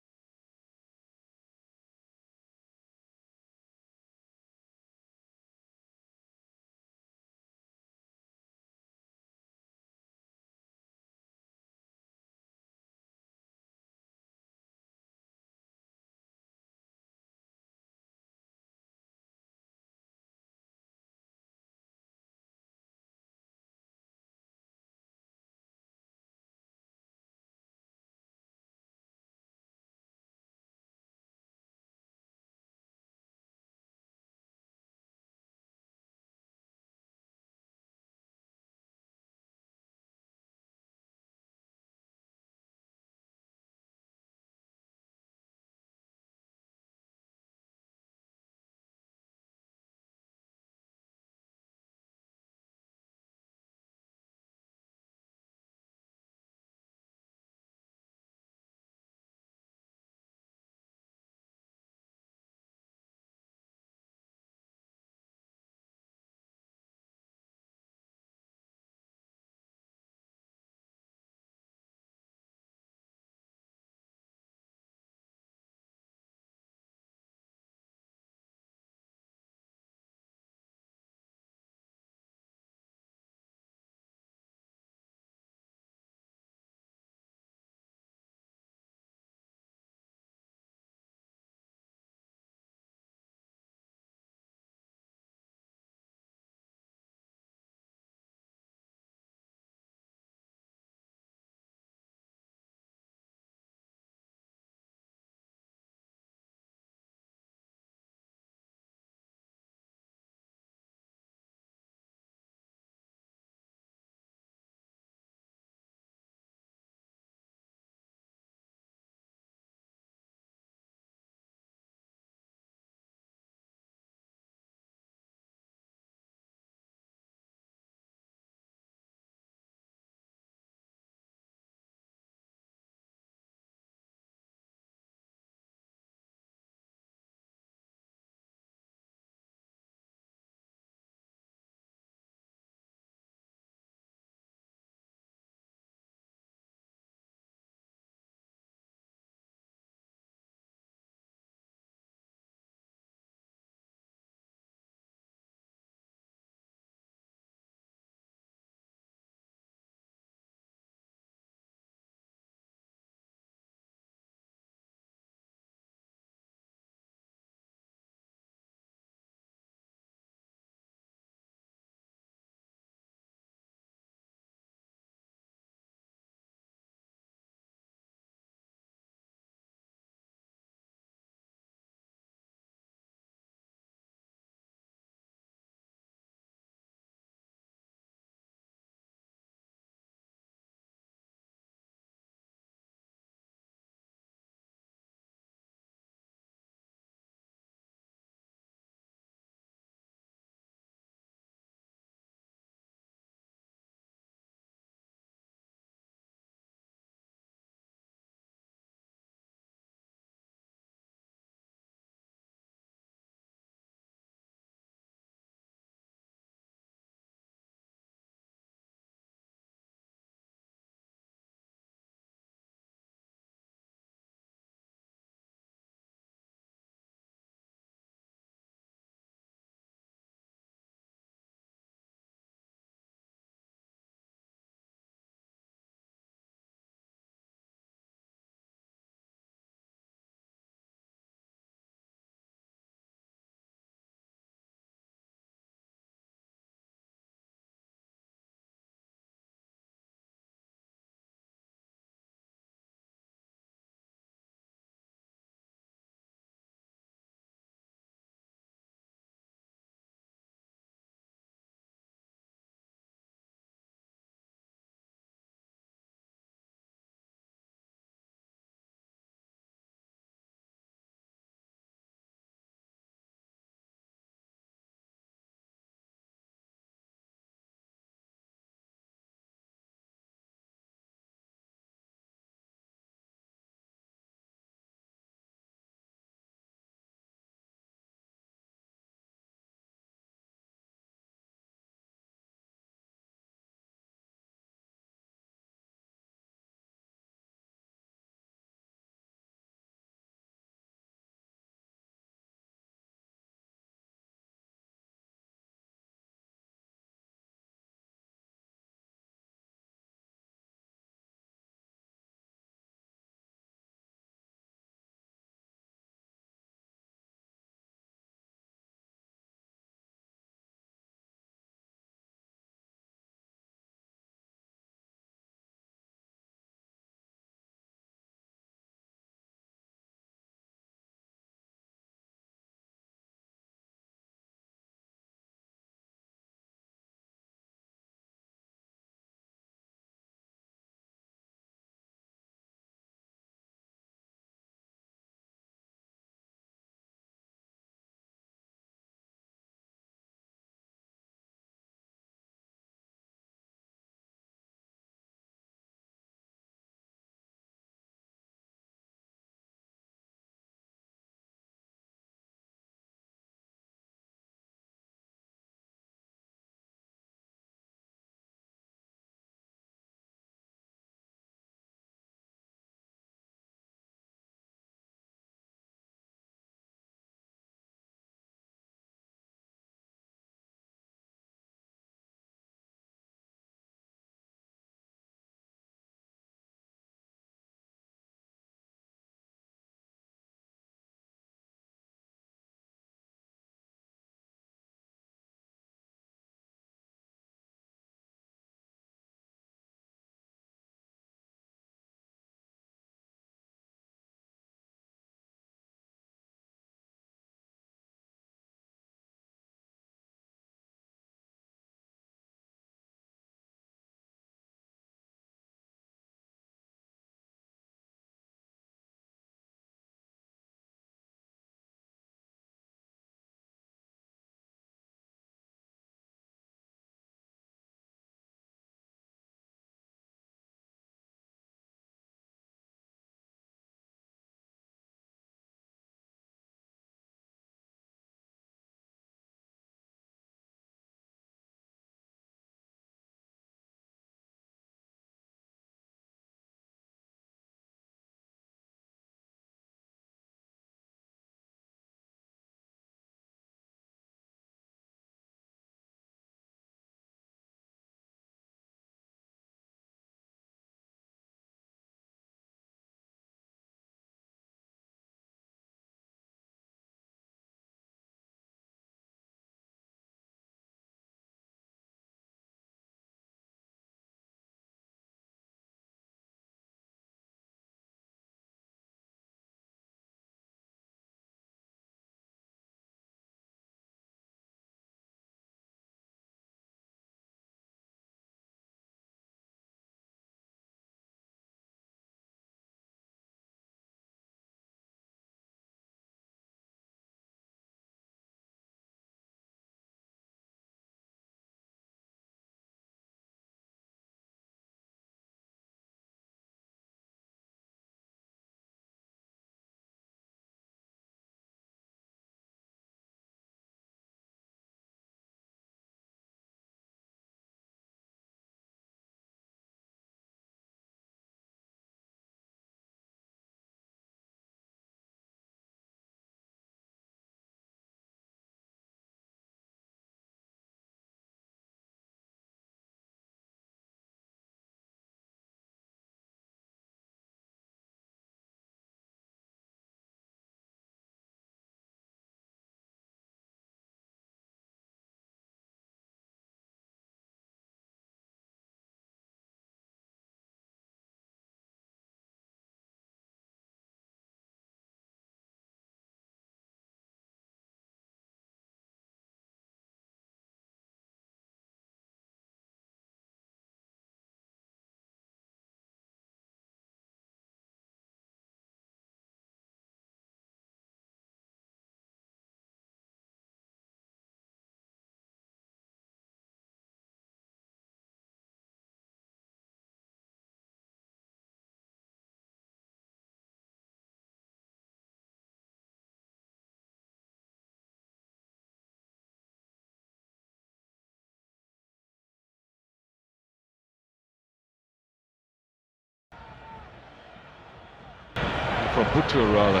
from Butur rather.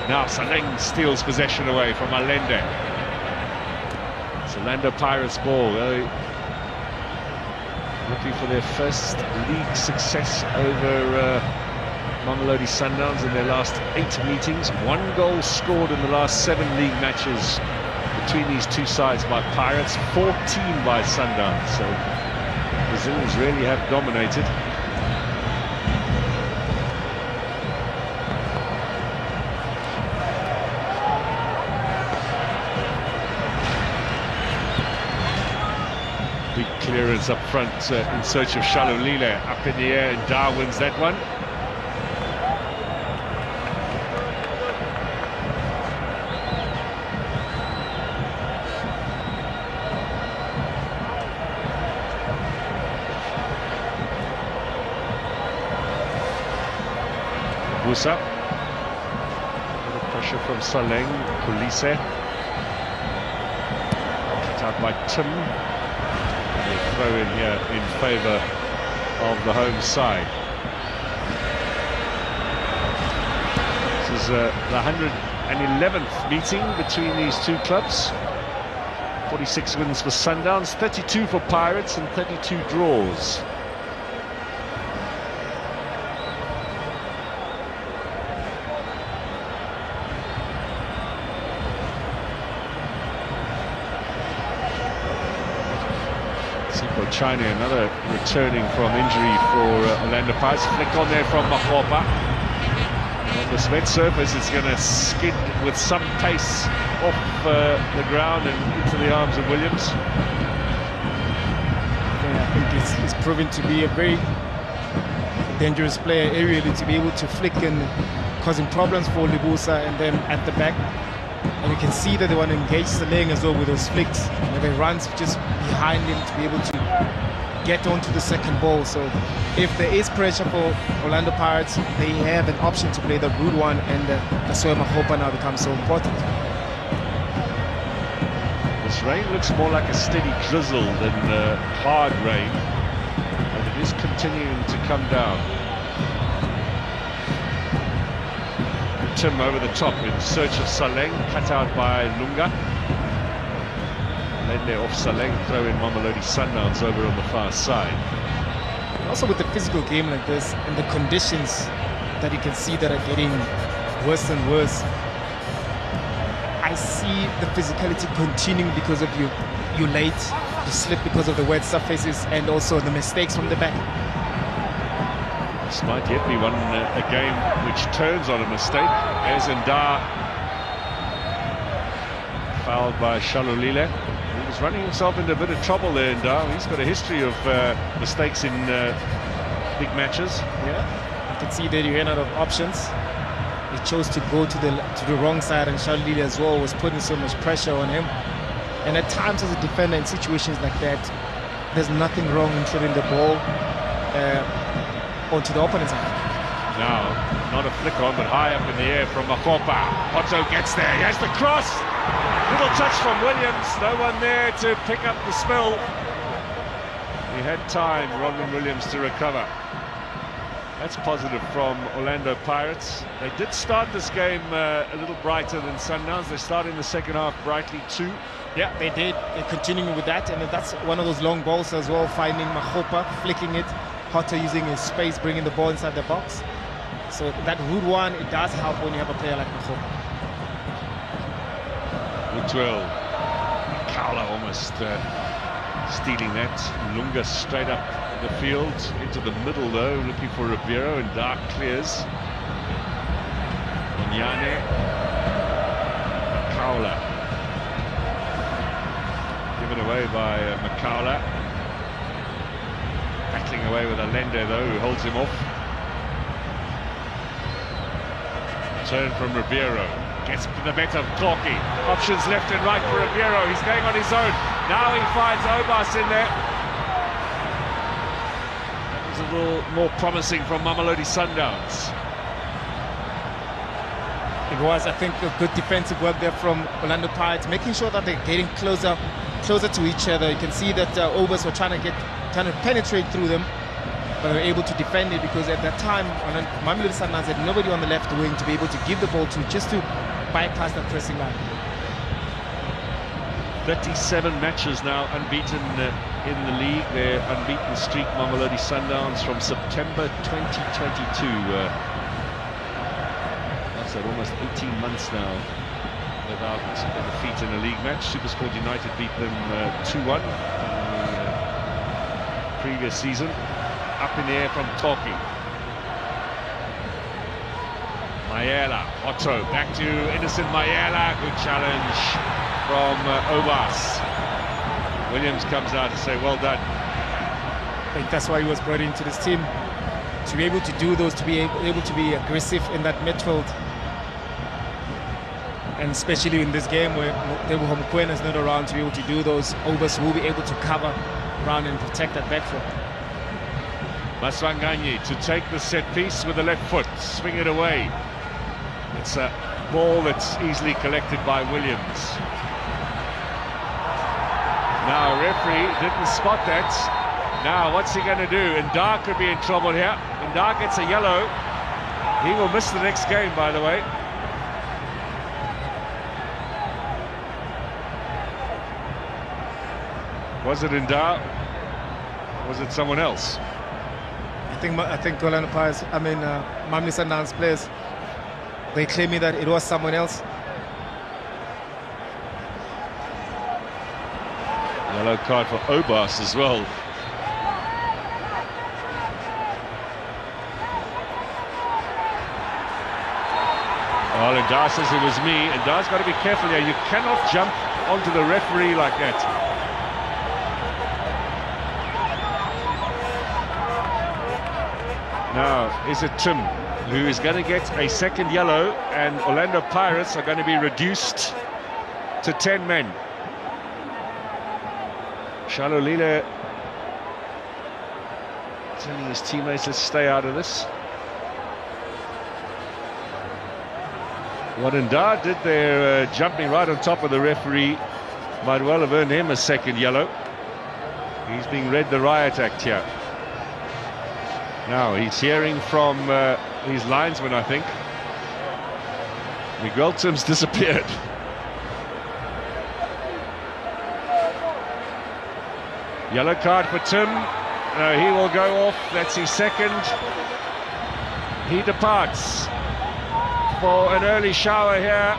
Now Saleng steals possession away from Allende. It's Orlando Pirates ball. Looking for their first league success over Mamelodi Sundowns in their last 8 meetings. 1 goal scored in the last 7 league matches between these two sides by Pirates, 14 by Sundowns. So Brazilians really have dominated. Big clearance up front in search of Shalulile. Up in the air, and Dar wins that one. Busa. A little pressure from Saleng. Kulise. Cut out by Tim. Throw in here in favour of the home side. This is the 111th meeting between these two clubs. 46 wins for Sundowns, 32 for Pirates and 32 draws. China, another returning from injury for Orlando Pirates. Flick on there from Mahopa. On this wet surface, it's going to skid with some pace off the ground and into the arms of Williams. I think he's proven to be a very dangerous player aerially, to be able to flick and causing problems for Libusa and them at the back. And you can see that they want to engage Saleng as well with those flicks. And they runs just behind him to be able to get onto the second ball. So if there is pressure for Orlando Pirates, they have an option to play the good one, and that's where Mahopa now becomes so important. This rain looks more like a steady drizzle than hard rain, and it is continuing to come down. Tim over the top in search of Saleng, cut out by Lunga. Lende off Saleng, throw in Mamelodi Sundowns over on the far side. Also with the physical game like this and the conditions that you can see that are getting worse and worse, I see the physicality continuing because of you late, you slip because of the wet surfaces and also the mistakes from the back. This might yet be a game which turns on a mistake. There's Ndar, fouled by Shalulile. He was running himself into a bit of trouble there, Ndar. He's got a history of mistakes in big matches. Yeah, I can see that he ran out of options. He chose to go to the wrong side, and Shalulile as well was putting so much pressure on him. And at times as a defender in situations like that, there's nothing wrong in throw the ball onto the opponent's side. Now, not a flick on, but high up in the air from Mahopa. Otto gets there, he has the cross! Little touch from Williams, no one there to pick up the spill. He had time, Rodman Williams, to recover. That's positive from Orlando Pirates. They did start this game a little brighter than Sundowns. They started in the second half brightly too. Yeah, they did. They're continuing with that, and that's one of those long balls as well, finding Mahopa, flicking it. Potter using his space, bringing the ball inside the box. So that rude one, it does help when you have a player like Mahopa. Woodwell, Kaula almost stealing that. Lunga straight up the field, into the middle though, looking for Ribeiro, and Dark clears. Onyane, Kaula. Given away by Makaula. Battling away with Allende though, who holds him off. Turn from Ribeiro, gets the better of Corky. Options left and right for Ribeiro, he's going on his own. Now he finds Obas in there. That was a little more promising from Mamelodi Sundowns. It was, I think, a good defensive work there from Orlando Pirates, making sure that they're getting closer to each other. You can see that Obas were trying to penetrate through them, but they were able to defend it because at that time, Mamelodi Sundowns had nobody on the left wing to be able to give the ball to, just to bypass that pressing line. 37 matches now unbeaten in the league. Their unbeaten streak, Mamelodi Sundowns, from September 2022. That's almost 18 months now without a defeat in a league match. SuperSport United beat them 2-1 in the previous season. Up in the air from Toki. Mayela, Otto, back to Innocent Mayela. Good challenge from Obas. Williams comes out to say, well done. I think that's why he was brought into this team, to be able to do those, to be able to be aggressive in that midfield. And especially in this game where Teboho Mokoena is not around, to be able to do those, Obas will be able to cover around and protect that back foot. Maswanganyi to take the set piece with the left foot, swing it away. It's a ball that's easily collected by Williams. Now, referee didn't spot that. Now, what's he going to do? Ndar could be in trouble here. Ndar gets a yellow. He will miss the next game, by the way. Was it Ndar? Was it someone else? I think Orlando Pirates, Mamelodi Sundowns players, they claim me that it was someone else. Yellow card for Obas as well. Well, Ndar says it was me. Ndar's got to be careful here. You cannot jump onto the referee like that. Now, is it Tim who is going to get a second yellow, and Orlando Pirates are going to be reduced to 10 men. Shalolile telling his teammates, let's stay out of this. What Ndar did there, jumping right on top of the referee, might well have earned him a second yellow. He's being read the riot act here. Now he's hearing from his linesman, I think. Miguel Tim's disappeared. Yellow card for Tim. No, he will go off. That's his second. He departs for an early shower here.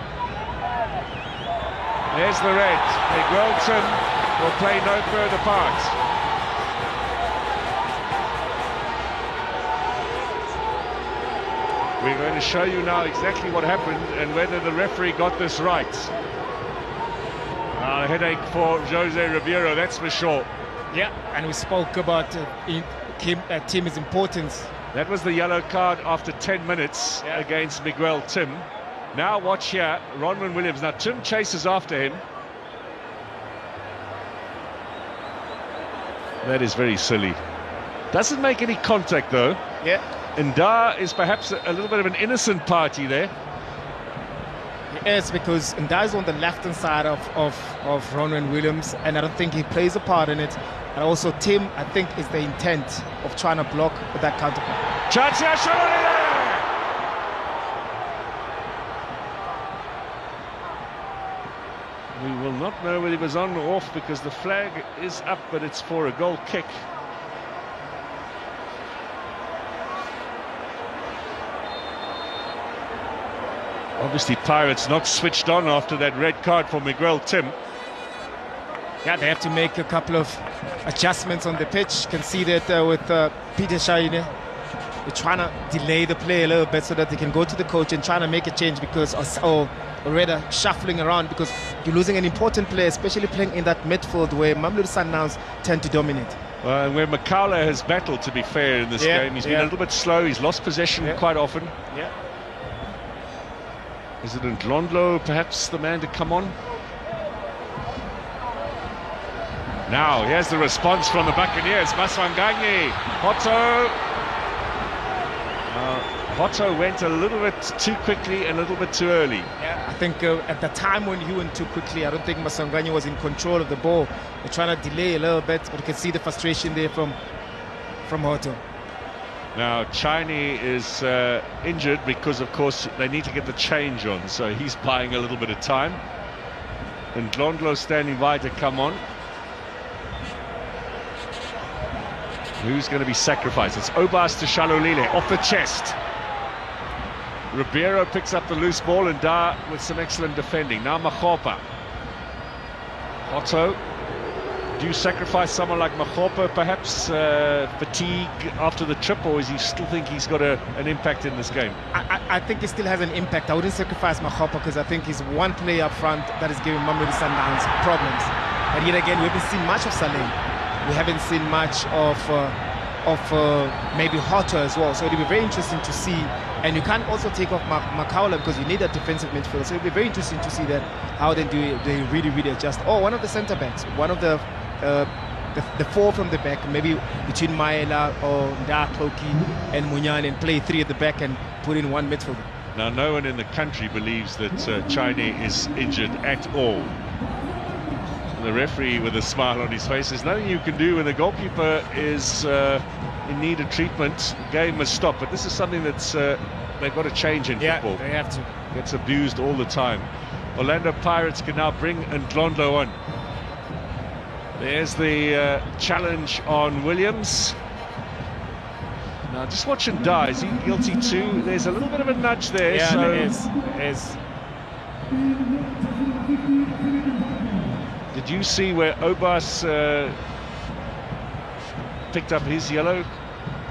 There's the red. Miguel Tim will play no further part. We're going to show you now exactly what happened and whether the referee got this right. A headache for Jose Ribeiro, that's for sure. Yeah, and we spoke about Tim's importance. That was the yellow card after 10 minutes against Miguel Tim. Now watch here, Ronwen Williams. Now Tim chases after him. That is very silly. Doesn't make any contact though. Yeah. Ndar is perhaps a little bit of an innocent party there. Yes, because Ndar is on the left-hand side of Ronwen Williams, and I don't think he plays a part in it. And also Tim, I think, is the intent of trying to block that counter. Chance here, we will not know whether he was on or off because the flag is up, but it's for a goal kick. Obviously, Pirates not switched on after that red card for Miguel Tim. Yeah, they have to make a couple of adjustments on the pitch. Can see that with Peter Shaine. They're trying to delay the play a little bit so that they can go to the coach and trying to make a change because, or rather, shuffling around because you're losing an important player, especially playing in that midfield where Mamelodi Sundowns tend to dominate. And where Makaula has battled, to be fair, in this game. He's been a little bit slow. He's lost possession quite often. Yeah. Is it Ndlondlo, perhaps the man to come on? Now, here's the response from the Buccaneers. Maswanganyi, Hotto. Hotto went a little bit too quickly and a little bit too early. Yeah, I think at the time when he went too quickly, I don't think Maswanganyi was in control of the ball. They're trying to delay a little bit, but you can see the frustration there from Hotto. Now Chinese is injured because, of course, they need to get the change on, so he's buying a little bit of time. And Ndlondlo standing by to come on. Who's going to be sacrificed? It's Obas to Shalolile, off the chest. Ribeiro picks up the loose ball, and Da with some excellent defending. Now Makgopa. Otto. Do you sacrifice someone like Makgopa, perhaps fatigue after the trip, or is he still think he's got an impact in this game? I think he still has an impact. I wouldn't sacrifice Makgopa because I think he's one player up front that is giving Mamelodi Sundowns problems. But yet again, we haven't seen much of Saleh. We haven't seen much of maybe Hotter as well. So it'll be very interesting to see. And you can't also take off Makaula because you need a defensive midfield. So it'll be very interesting to see that how they really adjust. Oh, one of the centre backs, one of the four from the back, maybe between Maela or Ndakloki and Munyan, and play three at the back and put in one midfielder. Now, no one in the country believes that Chinese is injured at all. And the referee, with a smile on his face, there's nothing you can do when the goalkeeper is in need of treatment. Game must stop. But this is something that's they've got to change in football. Yeah, they have to. Gets abused all the time. Orlando Pirates can now bring Ndlondlo on. There's the challenge on Williams. Now just watch him die. Is he guilty too? There's a little bit of a nudge there. Yeah, so there is. Did you see where Obas picked up his yellow?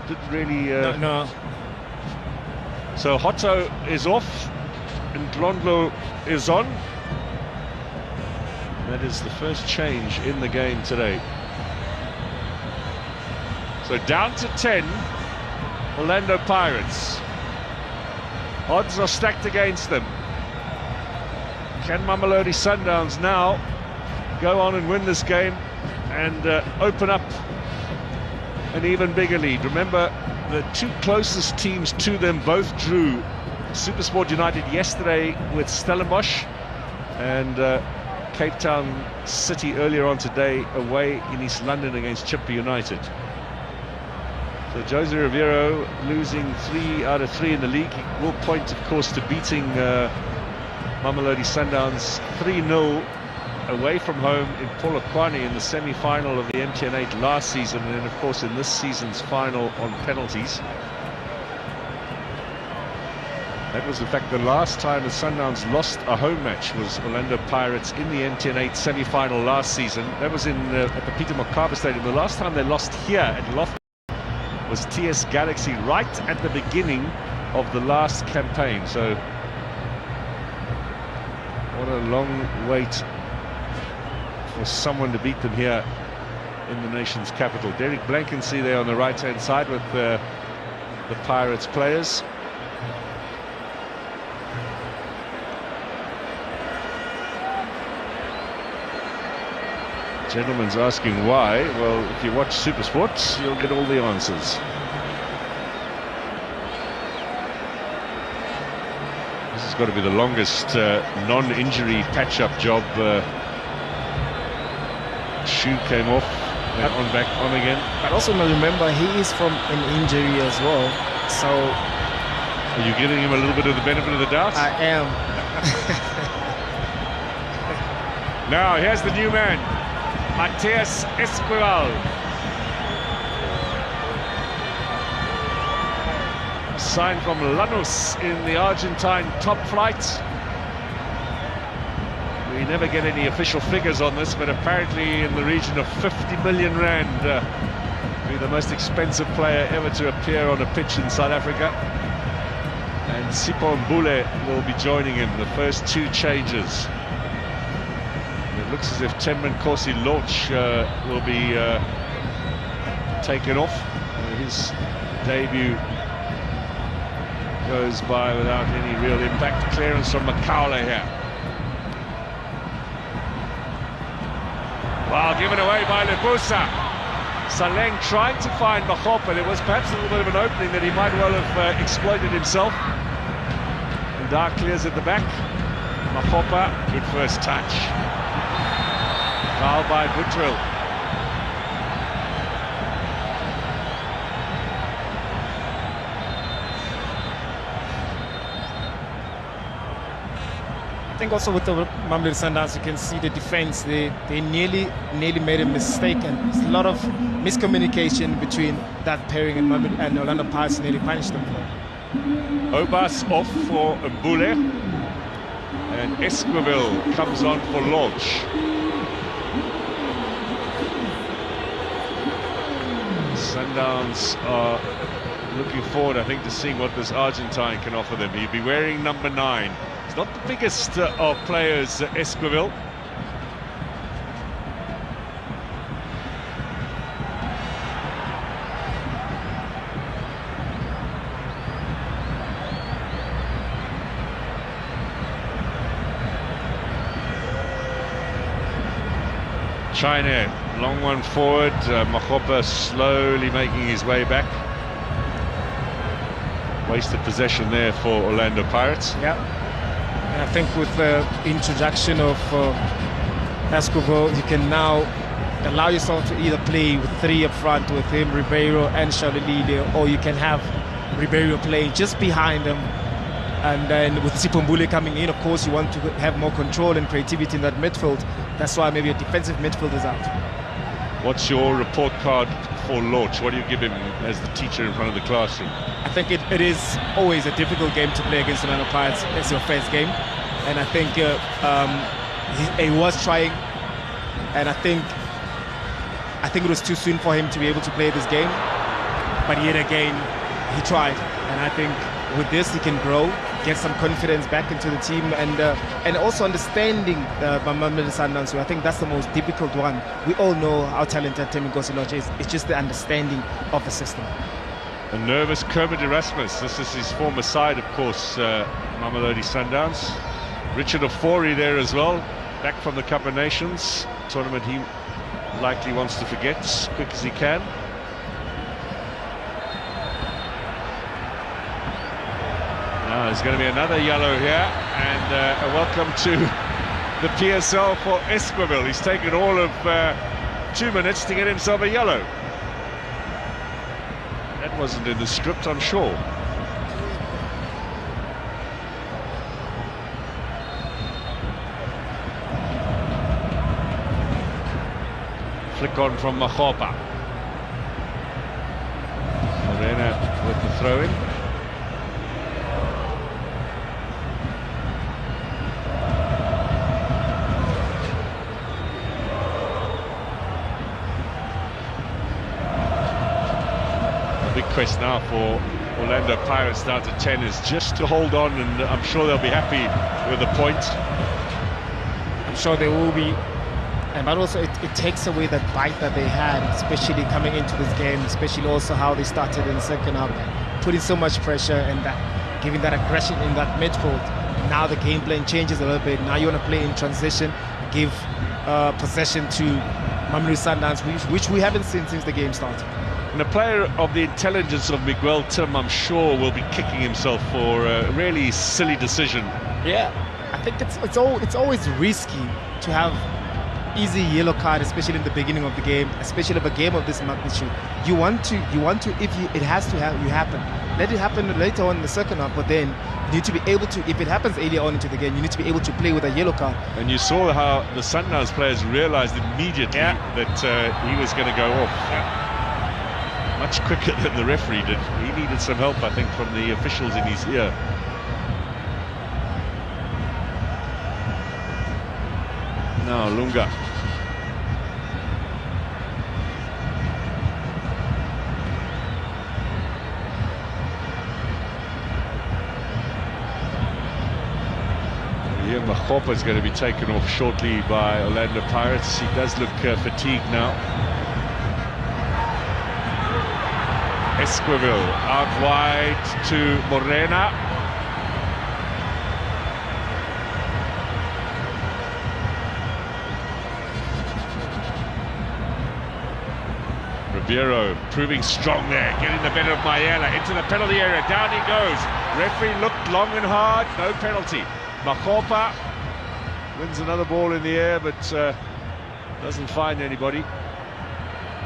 Didn't really... No. So Hotto is off and Ndlondlo is on. That is the first change in the game today. So down to 10, Orlando Pirates. Odds are stacked against them. Can Mamelodi Sundowns now go on and win this game and open up an even bigger lead? Remember, the two closest teams to them both drew. SuperSport United yesterday with Stellenbosch, and Cape Town City earlier on today away in East London against Chippa United. So Jose Ribeiro losing 3 out of 3 in the league. He will point, of course, to beating Mamelodi Sundowns 3-0 away from home in Polokwane in the semi-final of the MTN8 last season, and then, of course, in this season's final on penalties. That was, in fact, the last time the Sundowns lost a home match was Orlando Pirates in the MTN8 semi-final last season. That was in at the Peter Mokaba Stadium. The last time they lost here at Loft was TS Galaxy right at the beginning of the last campaign. So what a long wait for someone to beat them here in the nation's capital. Derek Blankensee there on the right-hand side with the Pirates players. Gentleman's asking why. Well, if you watch SuperSport, you'll get all the answers. This has got to be the longest non-injury patch-up job. Shoe came off, then on back on again. But also remember, he is from an injury as well. So, are you giving him a little bit of the benefit of the doubt? I am. Now here's the new man, Mateus Esquivel. Signed from Lanús in the Argentine top flight. We never get any official figures on this, but apparently in the region of 50 million rand. Be the most expensive player ever to appear on a pitch in South Africa. And Sipho Mbule will be joining him, the first 2 changes. It looks as if Temban Nkosi Launch will be taken off. His debut goes by without any real impact. Clearance from Makaula here. Well, given away by Lebusa. Saleng trying to find Makgopa. There was perhaps a little bit of an opening that he might well have exploited himself. And Dark clears at the back. Makgopa, good first touch. Foul by Buttrill. think also with the Mamelodi Sundowns, you can see the defense. They nearly made a mistake, and there's a lot of miscommunication between that pairing, and Orlando Pirates nearly punished them for it. Obas off for Mbule, and Esquivel comes on for Lodge. Sundowns are looking forward, I think, to seeing what this Argentine can offer them. He'll be wearing number 9. He's not the biggest of players, Esquivel. China, long one forward. Mahopa slowly making his way back. Wasted possession there for Orlando Pirates. Yeah, and I think with the introduction of Esquivel, you can now allow yourself to either play with 3 up front with him, Ribeiro and Shalilile, or you can have Ribeiro playing just behind him. And then with Sipombule coming in, of course, you want to have more control and creativity in that midfield. That's why maybe a defensive midfield is out. What's your report card for Lodge? What do you give him as the teacher in front of the classroom? I think it is always a difficult game to play against Orlando Pirates. It's your first game. And I think he was trying. And I think it was too soon for him to be able to play this game. But yet again, he tried. And I think with this, he can grow, get some confidence back into the team, and also understanding Mamelodi Sundowns. So I think that's the most difficult one. We all know how talented Thembinkosi Lodge is. It's just the understanding of the system. A nervous Kermit Erasmus. This is his former side, of course, Mamelodi Sundowns. Richard Ofori there as well, back from the Cup of Nations tournament. He likely wants to forget as quick as he can. Now there's going to be another yellow here, and a welcome to the PSL for Esquivel. He's taken all of 2 minutes to get himself a yellow. That wasn't in the script, I'm sure. Flick on from Mahopa. Morena with the throw-in. Quest now for Orlando Pirates down to 10 is just to hold on, and I'm sure they'll be happy with the point. I'm sure they will be, but also it takes away that bite that they had, especially coming into this game, especially also how they started in the second half, putting so much pressure and giving that aggression in that midfield. Now the game plan changes a little bit. Now you want to play in transition, give possession to Mamelodi Sundowns, which we haven't seen since the game started. And a player of the intelligence of Miguel Tim, I'm sure, will be kicking himself for a really silly decision. Yeah, I think it's always risky to have easy yellow card, especially in the beginning of the game, especially of a game of this magnitude. You want to, it has to happen. Let it happen later on in the second half, but then you need to be able to, if it happens earlier on into the game, you need to be able to play with a yellow card. And you saw how the Sundowns players realized immediately that he was going to go off. Yeah. Much quicker than the referee did. He needed some help, I think, from the officials in his ear. Now Lunga. Here Mahopa is going to be taken off shortly by Orlando Pirates. He does look fatigued now. Esquivel out wide to Morena. Ribeiro proving strong there, getting the better of Mayela into the penalty area. Down he goes. Referee looked long and hard, no penalty. Mahopa wins another ball in the air, but doesn't find anybody.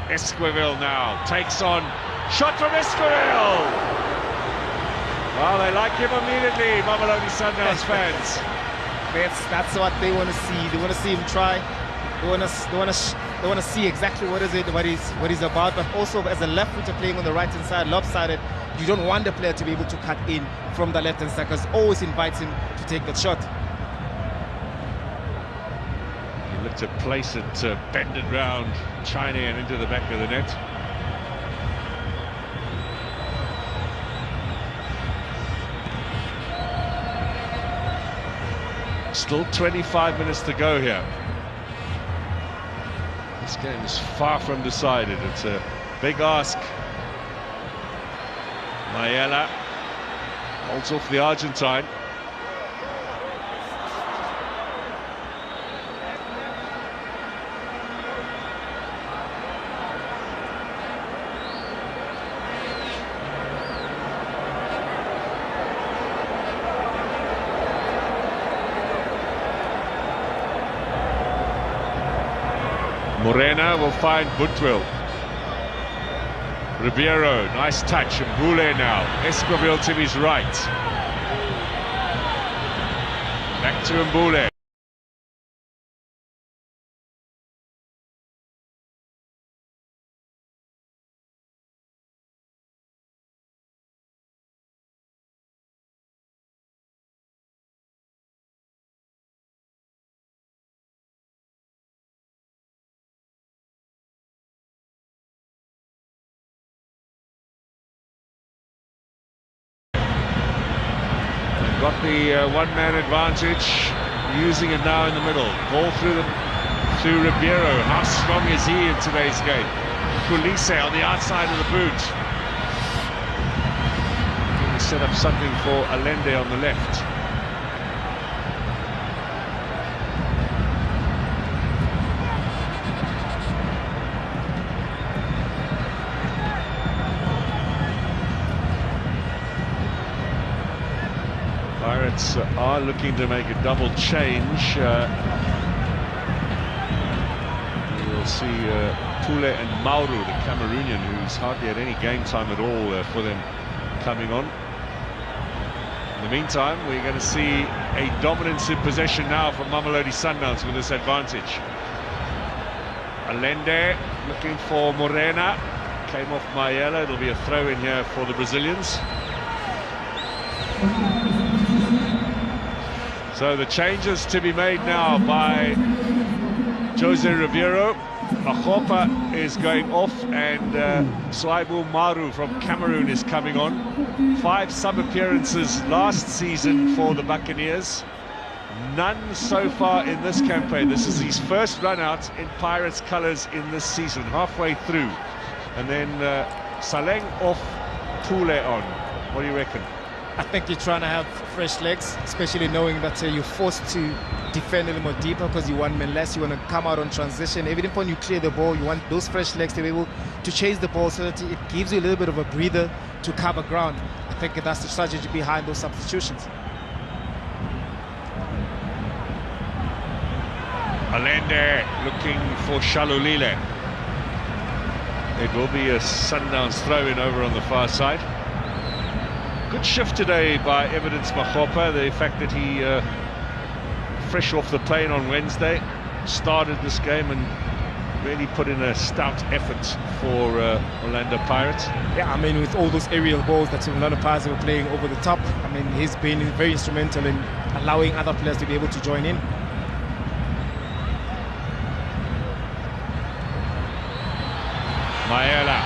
Esquivel now takes on. Shot from Esquivel! Well, they like him immediately, Mamelodi Sundowns fans. That's what they want to see. They want to see him try. They want to see exactly what he's about. But also, as a left footer playing on the right hand side, lopsided, you don't want the player to be able to cut in from the left hand side, because always invites him to take that shot. He looked to place it, bend it round China and into the back of the net. Still 25 minutes to go here. This game is far from decided. It's a big ask. Mayela holds off the Argentine. Morena will find Butwil. Ribeiro, nice touch. Mbule now. Esquivel to his right. Back to Mbule. Got the one-man advantage, using it now in the middle. Ball through Ribeiro. How strong is he in today's game? Kulise on the outside of the boot. Going to set up something for Allende on the left. Pirates are looking to make a double change. We'll see Pule and Mauru, the Cameroonian, who's hardly had any game time at all for them, coming on. In the meantime, we're going to see a dominance in possession now from Mamelodi Sundowns with this advantage. Allende looking for Morena. Came off Mayela. It'll be a throw in here for the Brazilians. So the changes to be made now by Jose Ribeiro. Mahopa is going off, and Swaibu Maru from Cameroon is coming on. 5 sub-appearances last season for the Buccaneers. None so far in this campaign. This is his first run out in Pirates colours in this season, halfway through. And then Saleng off, Pule on. What do you reckon? I think you're trying to have fresh legs, especially knowing that you're forced to defend a little more deeper because you want men less. You want to come out on transition. Even if when you clear the ball, you want those fresh legs to be able to chase the ball so that it gives you a little bit of a breather to cover ground. I think that's the strategy behind those substitutions. Allende looking for Shalulile. It will be a Sundowns throw-in over on the far side. Good shift today by Evidence Mahopa. The fact that he, fresh off the plane on Wednesday, started this game and really put in a stout effort for Orlando Pirates. Yeah, I mean, with all those aerial balls that Orlando Pirates were playing over the top, I mean, he's been very instrumental in allowing other players to be able to join in. Mayela,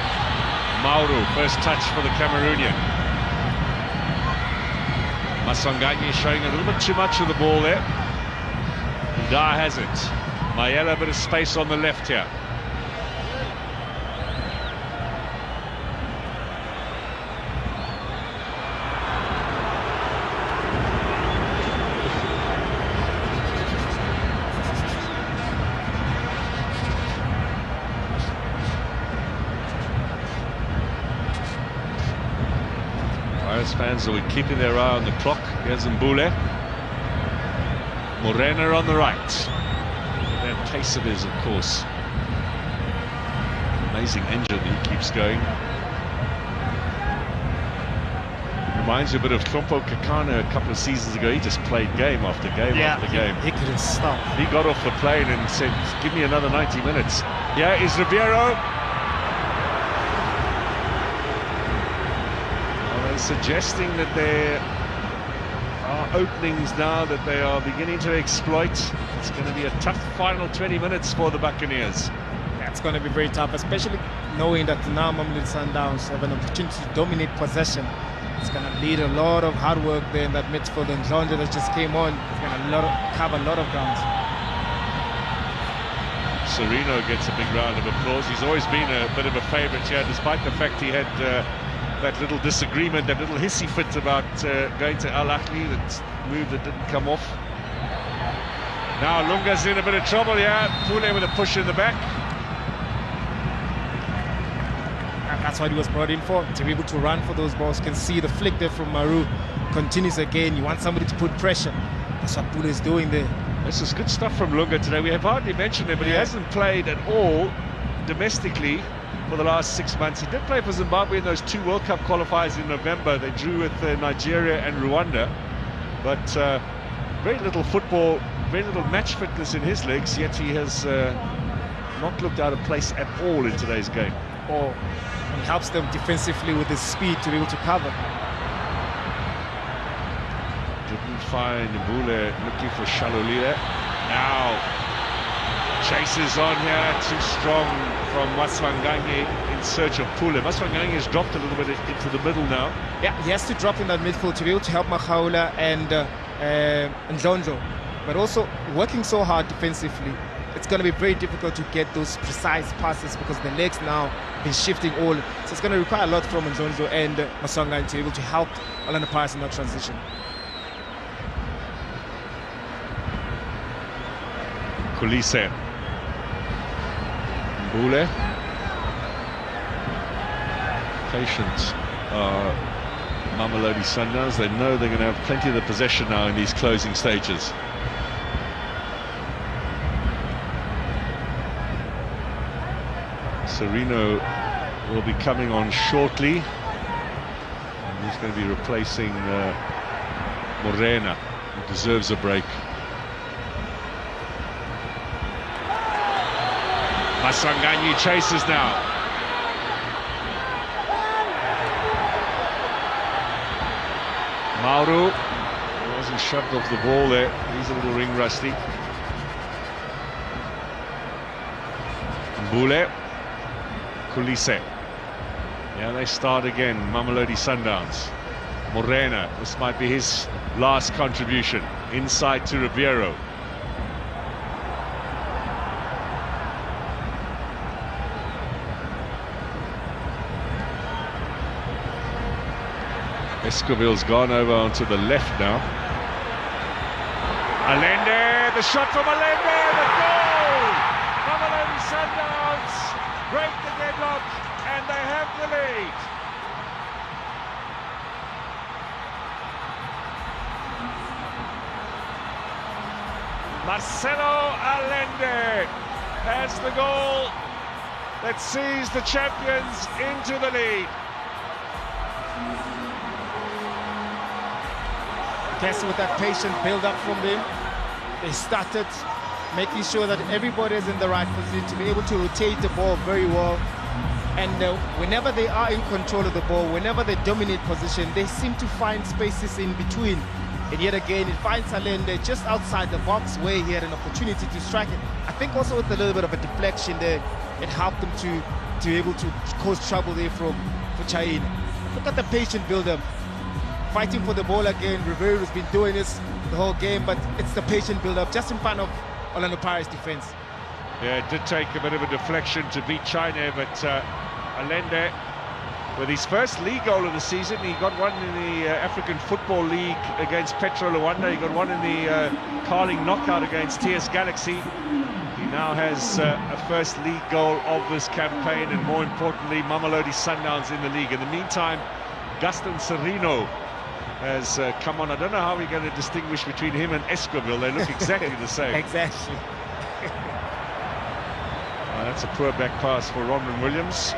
Mauru, first touch for the Cameroonian. Masanganye showing a little bit too much of the ball there. Dar has it. Mayela, a bit of space on the left here. Fans will be keeping their eye on the clock. Here's Mbule. Morena on the right. That pace of his, of course. Amazing engine, he keeps going. Reminds you a bit of Klompo Kakana a couple of seasons ago. He just played game after game after game. He couldn't stop. He got off the plane and said, give me another 90 minutes. Yeah, is Ribeiro. Well, they're suggesting that there are openings now that they are beginning to exploit. It's going to be a tough final 20 minutes for the Buccaneers. It's going to be very tough, especially knowing that now Mamelodi Sundowns have an opportunity to dominate possession. It's going to need a lot of hard work there in that midfield, and Ndlondlo that just came on is going to cover a lot of ground. Serino gets a big round of applause. He's always been a bit of a favourite here, despite the fact he had that little disagreement, that little hissy fit about going to Al Ahly, that move that didn't come off. Now Lunga's in a bit of trouble here. Pule with a push in the back. That's what he was brought in for, to be able to run for those balls. You can see the flick there from Maru continues again. You want somebody to put pressure. That's what Pule is doing there. This is good stuff from Lunga today. We have hardly mentioned him, but he hasn't played at all domestically for the last 6 months. He did play for Zimbabwe in those 2 World Cup qualifiers in November. They drew with Nigeria and Rwanda, but very little football, very little match fitness in his legs, yet he has not looked out of place at all in today's game. And helps them defensively with his speed to be able to cover. Didn't find Mbule, looking for Shalulile. Now chases on here, too strong from Maswanganyi in search of Pule. Maswanganyi has dropped a little bit into the middle now. Yeah, he has to drop in that midfield to be able to help Makhaula and Ndlondlo, but also working so hard defensively. It's going to be very difficult to get those precise passes because the legs now been shifting all. So it's going to require a lot from Ndlondlo and Maswanganyi to be able to help Orlando Pirates in that transition. Kulise. Mbule. Patient. Mamelodi Sundowns. They know they're going to have plenty of the possession now in these closing stages. Serino will be coming on shortly. And he's going to be replacing Morena, who deserves a break. Maswanganyi chases now. Mauro wasn't shoved off the ball there. He's a little ring rusty. Mbule. Kulise. Yeah, they start again. Mamelodi Sundowns. Morena, this might be his last contribution. Inside to Ribeiro. Escoville's gone over onto the left now. Allende, the shot from Allende, the goal! Mamelodi Sundowns break the deadlock and they have the lead. Marcelo Allende has the goal that sees the champions into the lead. Guess with that patient build-up from them, they started making sure that everybody is in the right position to be able to rotate the ball very well. And whenever they are in control of the ball, whenever they dominate position, they seem to find spaces in between. And yet again, it finds Allende just outside the box where he had an opportunity to strike it. I think also with a little bit of a deflection there, it helped them to be able to cause trouble there for Chain. Look at the patient build-up. Fighting for the ball again. Ribeiro has been doing this the whole game, but it's the patient build-up just in front of Orlando Pirates defense. Yeah, it did take a bit of a deflection to beat China, but Allende, with his first league goal of the season, he got one in the African Football League against Petro Luanda. He got one in the Carling knockout against TS Galaxy. He now has a first league goal of this campaign, and more importantly, Mamelodi Sundowns in the league. In the meantime, Gaston Serino has come on. I don't know how we're going to distinguish between him and Escoville. They look exactly the same. Exactly. That's a poor back pass for Ronman Williams.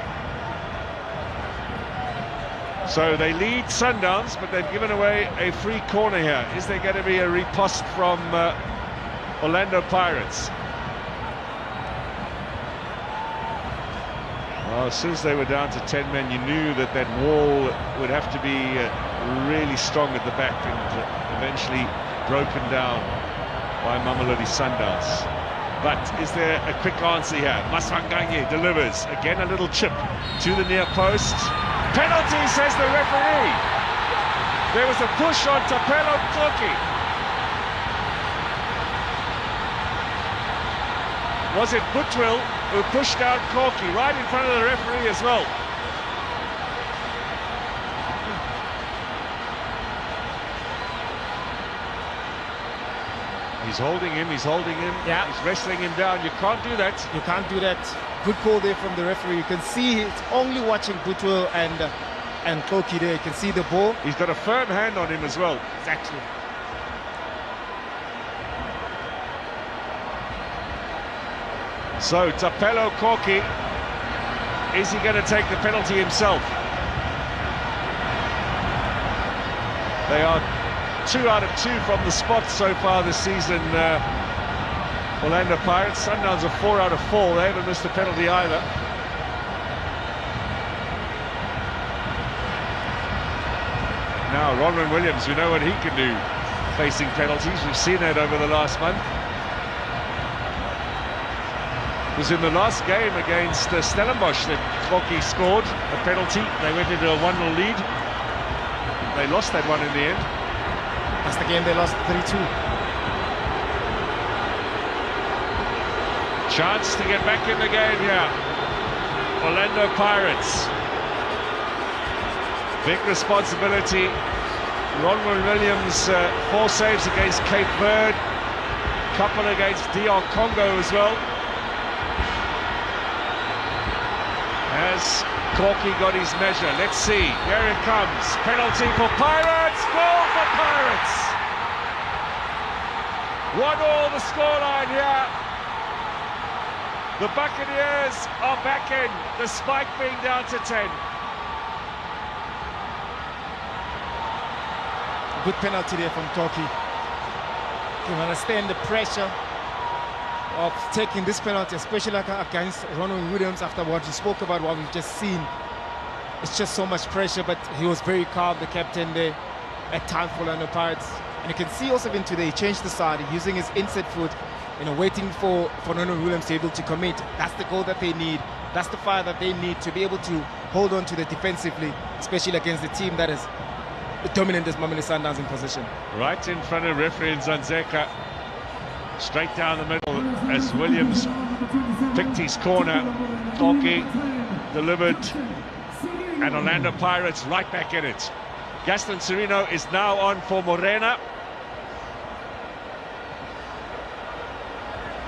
So they lead Sundowns, but they've given away a free corner here. Is there going to be a riposte from Orlando Pirates? Well, as soon as they were down to 10 men, you knew that that wall would have to be really strong at the back and eventually broken down by Mamelodi Sundowns. But is there a quick answer here? Maswanganye delivers. Again, a little chip to the near post. Penalty, says the referee. There was a push on Tapelo Koki. Was it Butwill who pushed out Koki right in front of the referee as well? He's holding him, Yeah. He's wrestling him down. You can't do that. You can't do that. Good call there from the referee. You can see it's only watching Butwell and Koki there. You can see the ball. He's got a firm hand on him as well. Exactly. So Tapelo Koki, is he going to take the penalty himself? They are 2 out of 2 from the spot so far this season. Orlando Pirates. Sundowns are 4 out of 4. They haven't missed a penalty either. Now Ronwen Williams, we know what he can do facing penalties. We've seen that over the last month. It was in the last game against Stellenbosch that Koki scored a penalty. They went into a 1-0 lead. They lost that one in the end. That's the game they lost 3-2. Chance to get back in the game here. Orlando Pirates. Big responsibility. Ronwen Williams, 4 saves against Cape Verde. Couple against DR Congo as well. Has Koki got his measure? Let's see. Here it comes. Penalty for Pirates. Goal for Pirates. 1-1 the scoreline here. The Buccaneers are back in, despite being down to 10. Good penalty there from Koki. You can understand the pressure of taking this penalty, especially like against Ronwen Williams after what you spoke about, what we've just seen. It's just so much pressure, but he was very calm, the captain there, at times for Orlando Pirates. And you can see also even today, he changed the side, using his inside foot, waiting for Ronwen Williams to be able to commit. That's the goal that they need. That's the fire that they need to be able to hold on to the defensively, especially against the team that is dominant as Mamelodi Sundowns in position. Right in front of referee Nzanzeka. Straight down the middle as Williams picked his corner. Koki delivered, and Orlando Pirates right back in it. Gaston Serino is now on for Morena.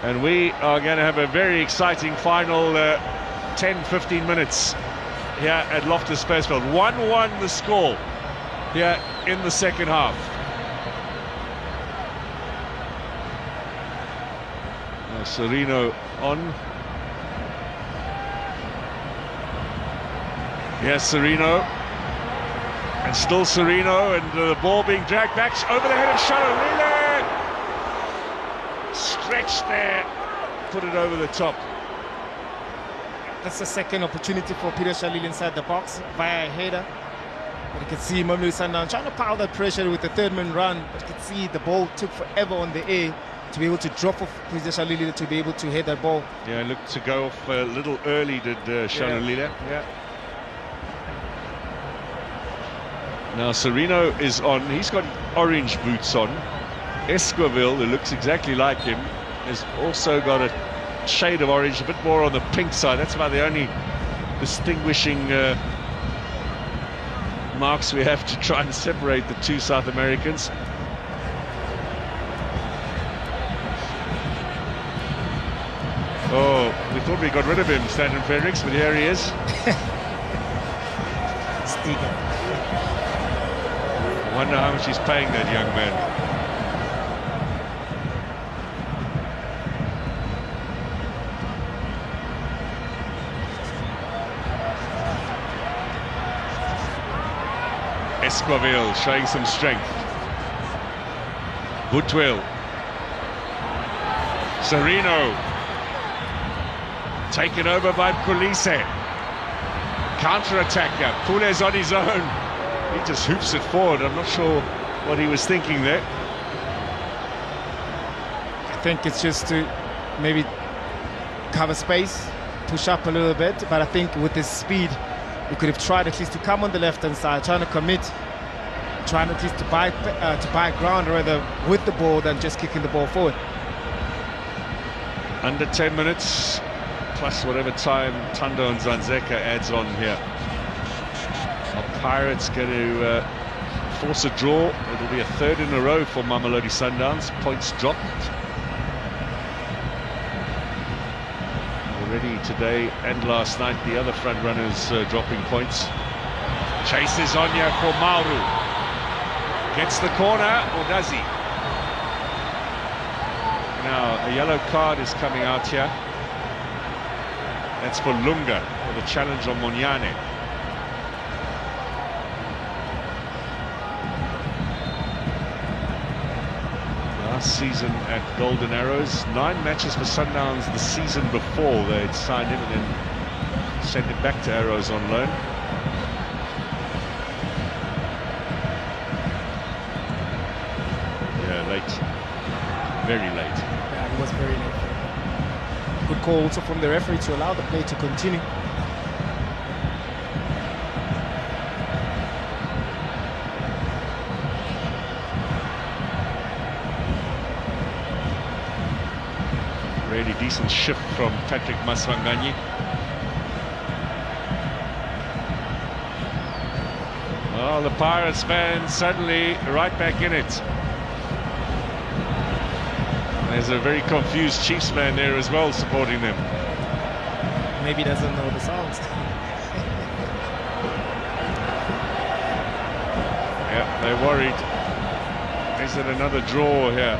And we are going to have a very exciting final 10-15 minutes here at Loftus Versfeld. 1-1 the score here in the second half. Now Serino on. Yes, Serino. And still Serino, and the ball being dragged back over the head of Shalolile. Stretched there, put it over the top. That's the second opportunity for Peter Shalil inside the box via a header. But you can see Mamelodi Sundowns trying to pile that pressure with the third man run. But you can see the ball took forever on the air to be able to drop off Peter Shalil to be able to head that ball. Yeah, looked to go off a little early, did Shalolile. Yeah. Now Serino is on. He's got orange boots on. Esquivel, who looks exactly like him, has also got a shade of orange, a bit more on the pink side. That's about the only distinguishing marks we have to try and separate the two South Americans. Oh, we thought we got rid of him, Stanton Fredericks, but here he is. Stiga. I wonder how much he's paying that young man. Esquivel showing some strength. Butwil. Serino. Taken over by Kulise. Counter-attacker. Pule's on his own. He just hoops it forward. I'm not sure what he was thinking there. I think it's just to maybe cover space, push up a little bit, but I think with his speed, he could have tried at least to come on the left-hand side, trying to commit, trying at least to buy ground rather with the ball than just kicking the ball forward. Under 10 minutes, plus whatever time Tando and Zanzeka adds on here. Are Pirates going to force a draw? It'll be a third in a row for Mamelodi Sundowns. Points dropped. Already today and last night, the other front runners dropping points. Chases on here for Mauru. Gets the corner, or does he? Now, a yellow card is coming out here. That's for Lunga, for the challenge on Monyane. Last season at Golden Arrows, 9 matches for Sundowns the season before. They'd signed him and then sent him back to Arrows on loan. Yeah, late. Very late. Yeah, it was very late. Good call also from the referee to allow the play to continue. Really decent shift from Patrick Maswanganyi. Well, the Pirates fans suddenly right back in it. There's a very confused Chiefs man there as well supporting them. Maybe he doesn't know the songs. Yeah, they're worried. Is it another draw here?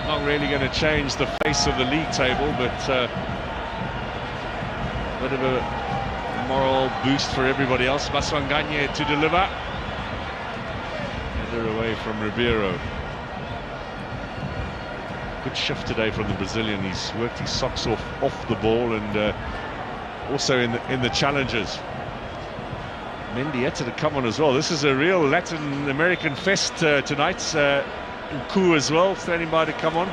Not really going to change the face of the league table, but a bit of a moral boost for everybody else. Maswanganyi to deliver. Header away from Ribeiro. Good shift today from the Brazilian. He's worked his socks off the ball and also in the challenges. Mendieta to come on as well. This is a real Latin American fest tonight. Nku as well, standing by to come on.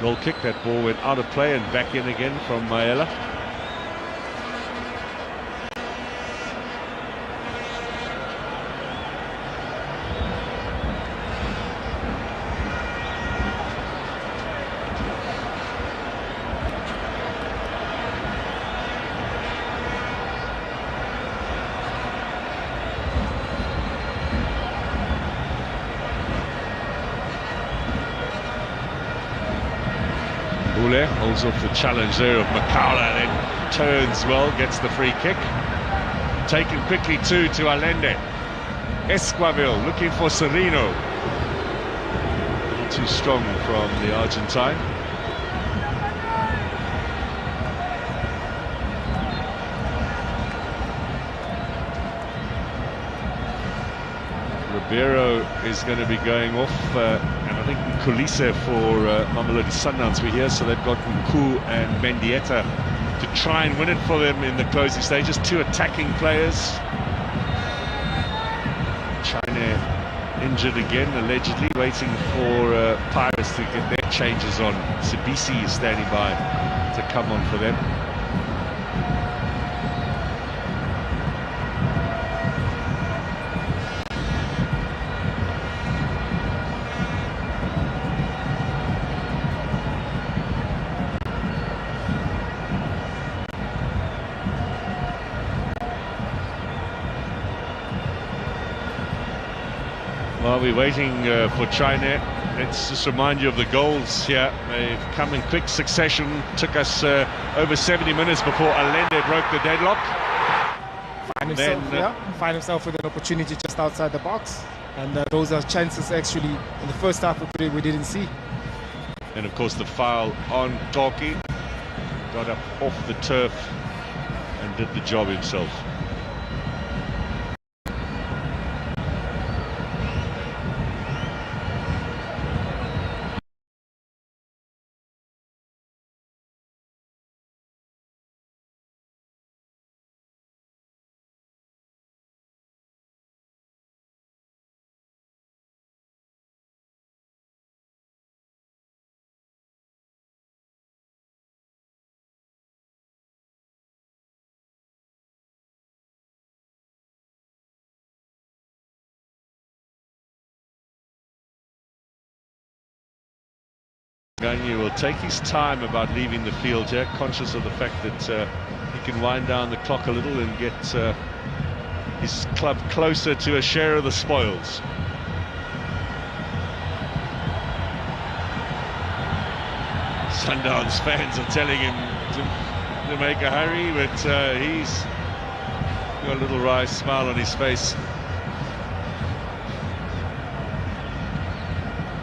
Goal kick, that ball went out of play and back in again from Maela. Holds off the challenge there of Makaula, then turns well, gets the free kick. Taken quickly to Allende. Esquivel looking for Serino. Too strong from the Argentine. Ribeiro is going to be going off, and I think Kulise for Mamelodi Sundowns were here, so they've got Nku and Mendieta to try and win it for them in the closing stages. 2 attacking players. China injured again, allegedly, waiting for Pirates to get their changes on. Sibisi is standing by to come on for them. While we're waiting for China, let's just remind you of the goals here. They've come in quick succession. Took us over 70 minutes before Allende broke the deadlock. Find himself with an opportunity just outside the box. And those are chances actually in the first half we didn't see. And of course the foul on Toki. got up off the turf and did the job himself. Ganyi will take his time about leaving the field here, conscious of the fact that he can wind down the clock a little and get his club closer to a share of the spoils. Sundowns fans are telling him to make a hurry, but he's got a little wry smile on his face.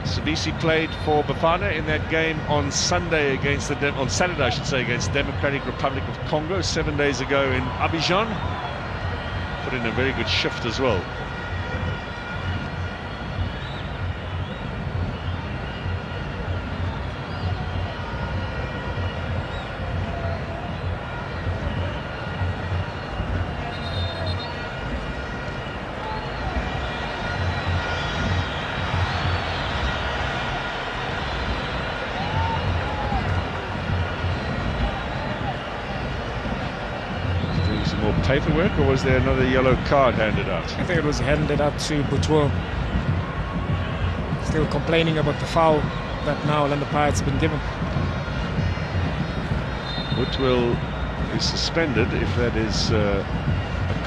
Sabisi played for Bafana in that game on Sunday against on Saturday, I should say, against Democratic Republic of Congo 7 days ago in Abidjan. Put in a very good shift as well. Paperwork, or was there another yellow card handed out? I think it was handed out to Butwell. Still complaining about the foul that now Orlando Pirates have been given. Butwell is suspended if that is a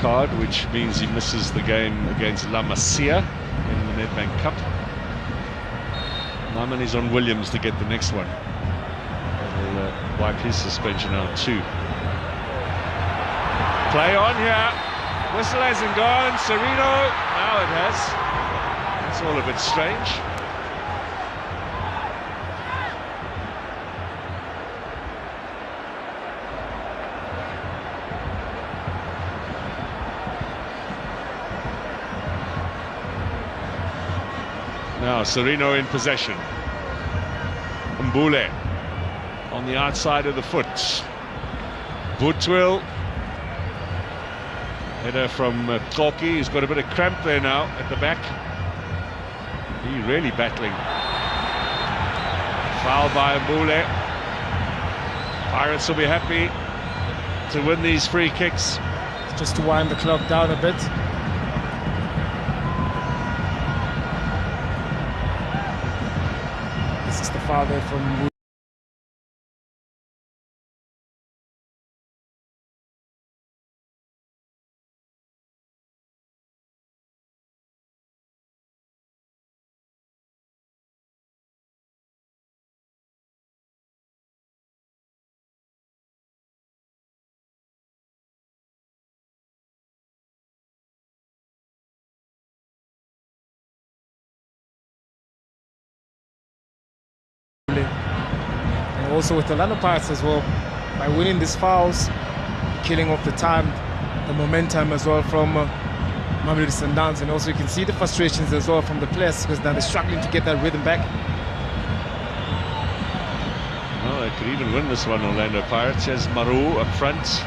card, which means he misses the game against La Masia in the Nedbank Cup. My money's on Williams to get the next one. He'll wipe his suspension out too. Play on here. Whistle hasn't gone. Sereno. Now it has. It's all a bit strange. Now Sereno in possession. Mbule on the outside of the foot. Butwell. Header from Koki, who's got a bit of cramp there now at the back. He's really battling. Foul by Mbule. Pirates will be happy to win these free kicks. Just to wind the clock down a bit. This is the foul there from Mbule. And also with the Orlando Pirates as well, by winning these fouls, killing off the time, the momentum as well from Mamelodi Sundowns, and also you can see the frustrations as well from the players because now they're struggling to get that rhythm back. Well, they could even win this one, Orlando Pirates. There's Marou up front,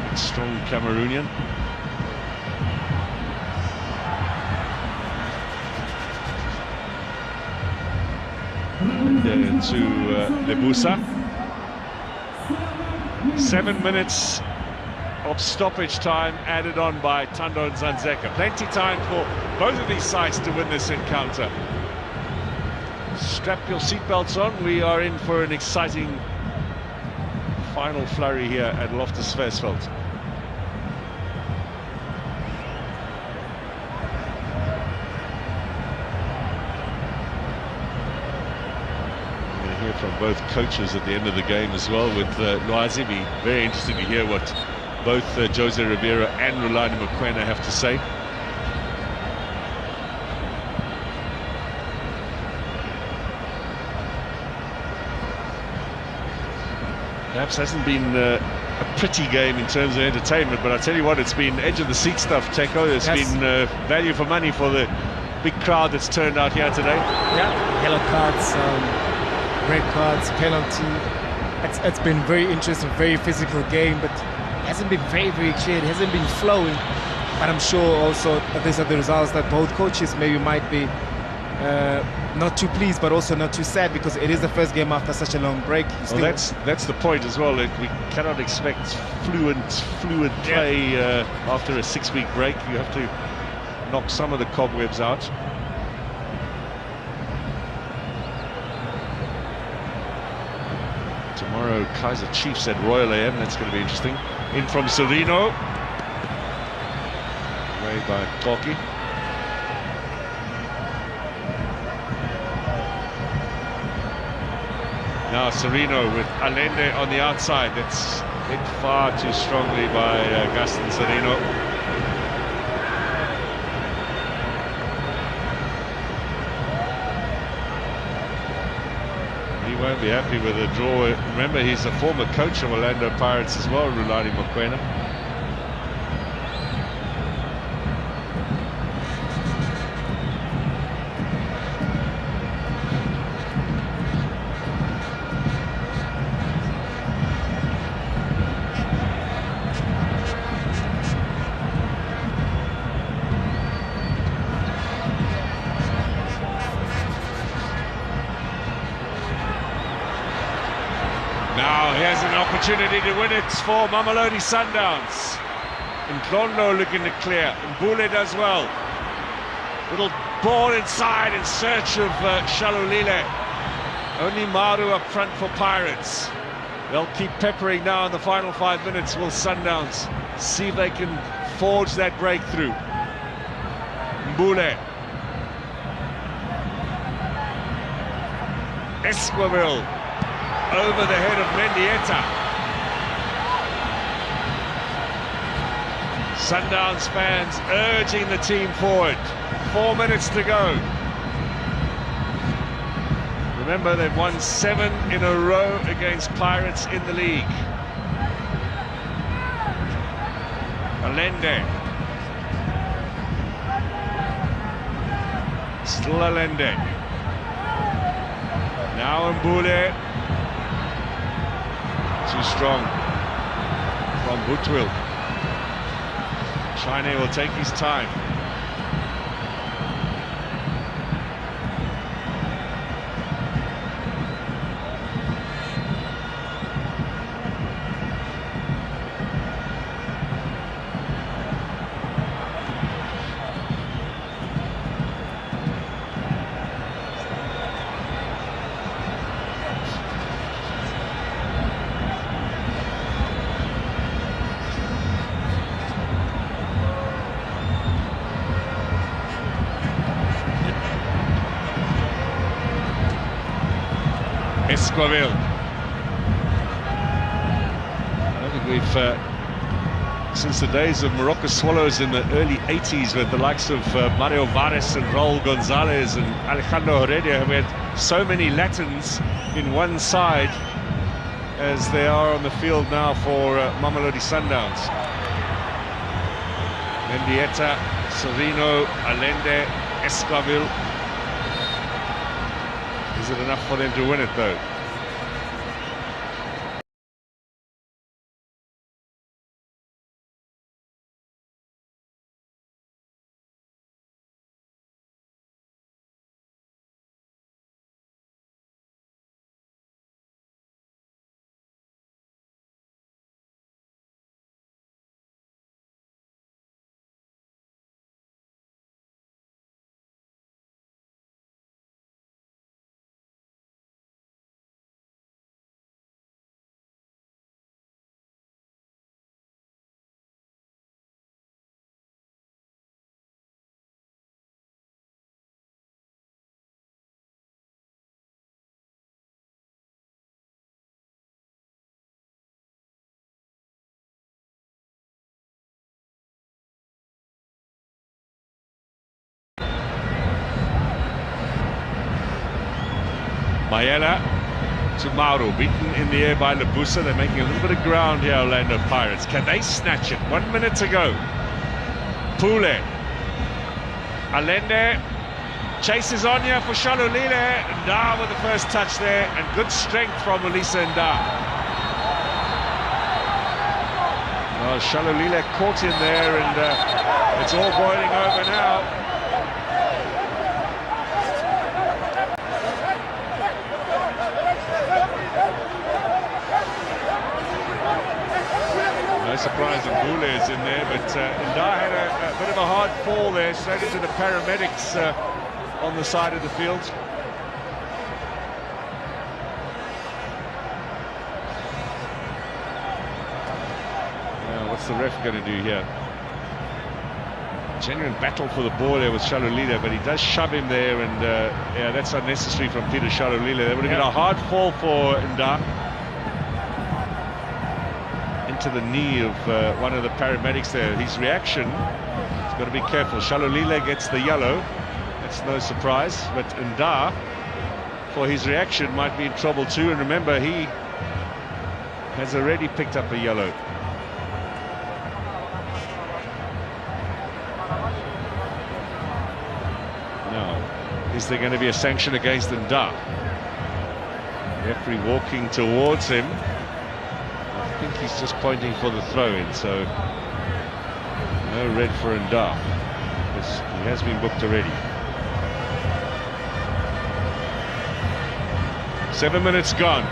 big strong Cameroonian. To Lebusa. 7 minutes of stoppage time added on by Thando Nzanzeka. Plenty time for both of these sides to win this encounter. Strap your seatbelts on. We are in for an exciting final flurry here at Loftus Versfeld. From both coaches at the end of the game as well, with Loazi. Be very interested to hear what both Jose Ribeiro and Rulani Mokoena have to say. Perhaps hasn't been a pretty game in terms of entertainment, but I tell you what, it's been edge of the seat stuff, Teko. It's been value for money for the big crowd that's turned out here today. Yeah, yellow cards, red cards, penalty. It's been very interesting, very physical game, but it hasn't been very clear. It hasn't been flowing. But I'm sure also that these are the results that both coaches maybe might be not too pleased, but also not too sad, because it is the first game after such a long break. Well, that's the point as well. We cannot expect fluid play after a 6-week break. You have to knock some of the cobwebs out. Tomorrow, Kaiser Chiefs at Royal AM. That's going to be interesting. In from Serino. Away by Koki. Now Serino with Allende on the outside. That's hit far too strongly by Gaston Serino. He won't be happy with a draw. Remember, he's a former coach of Orlando Pirates as well, Rulani Mokoena. Now here's an opportunity to win it for Mamelodi Sundowns. Nklondo looking to clear, and Mbule does well. Little ball inside in search of Shalulile. Only Maru up front for Pirates. They'll keep peppering now in the final 5 minutes. Will Sundowns see if they can forge that breakthrough? Mbule. Esquivel. Over the head of Mendieta. Sundowns fans urging the team forward. 4 minutes to go. Remember, they've won 7 in a row against Pirates in the league. Allende. Still Allende. Now Mbule. Too strong from Butwil. Chine will take his time. Esquivel. I don't think we've, since the days of Morocco Swallows in the early 80s with the likes of Mario Vares and Raul Gonzalez and Alejandro Heredia, have had so many Latins in one side as they are on the field now for Mamelodi Sundowns. Mendieta, Serino, Allende, Esquivel. Is it enough for them to win it, though? Mayela to Mauro, beaten in the air by Lebusa. They're making a little bit of ground here, Orlando Pirates. Can they snatch it? 1 minute to go. Pule. Allende chases on here for Shalulile. Nda with the first touch there, and good strength from Ulisa Nda. Well, Shalulile caught in there, and it's all boiling over now. No surprise that Bule is in there, but Nda had a bit of a hard fall there, straight into the paramedics on the side of the field. Now, what's the ref going to do here? Genuine battle for the ball there with Shalulile, but he does shove him there, and yeah, that's unnecessary from Peter Shalulile. They would have got a hard fall for Nda. To the knee of one of the paramedics there. His reaction, he's got to be careful. Shalulile gets the yellow, that's no surprise, but Nda, for his reaction, might be in trouble too. And remember, he has already picked up a yellow. Now, is there going to be a sanction against Nda? Referee walking towards him. I think he's just pointing for the throw-in, so no red for Nda. He has been booked already. 7 minutes gone.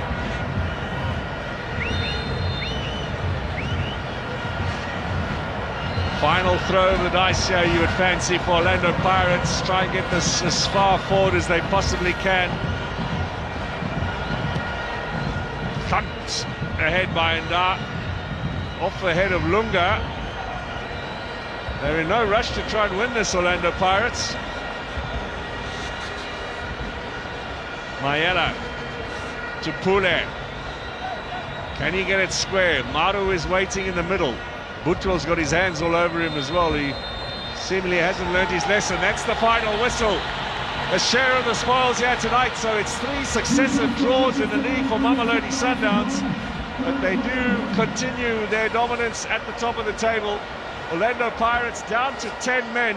Final throw of the dice here, you would fancy, for Orlando Pirates. Try and get this as far forward as they possibly can. Thumped ahead by Nda, off the head of Lunga. They're in no rush to try and win this, Orlando Pirates. Mayela to Pule. Can he get it square? Maru is waiting in the middle. Butwell's got his hands all over him as well. He seemingly hasn't learned his lesson. That's the final whistle. A share of the spoils here tonight, so it's 3 successive draws in the league for Mamelodi Sundowns. But they do continue their dominance at the top of the table. Orlando Pirates down to 10 men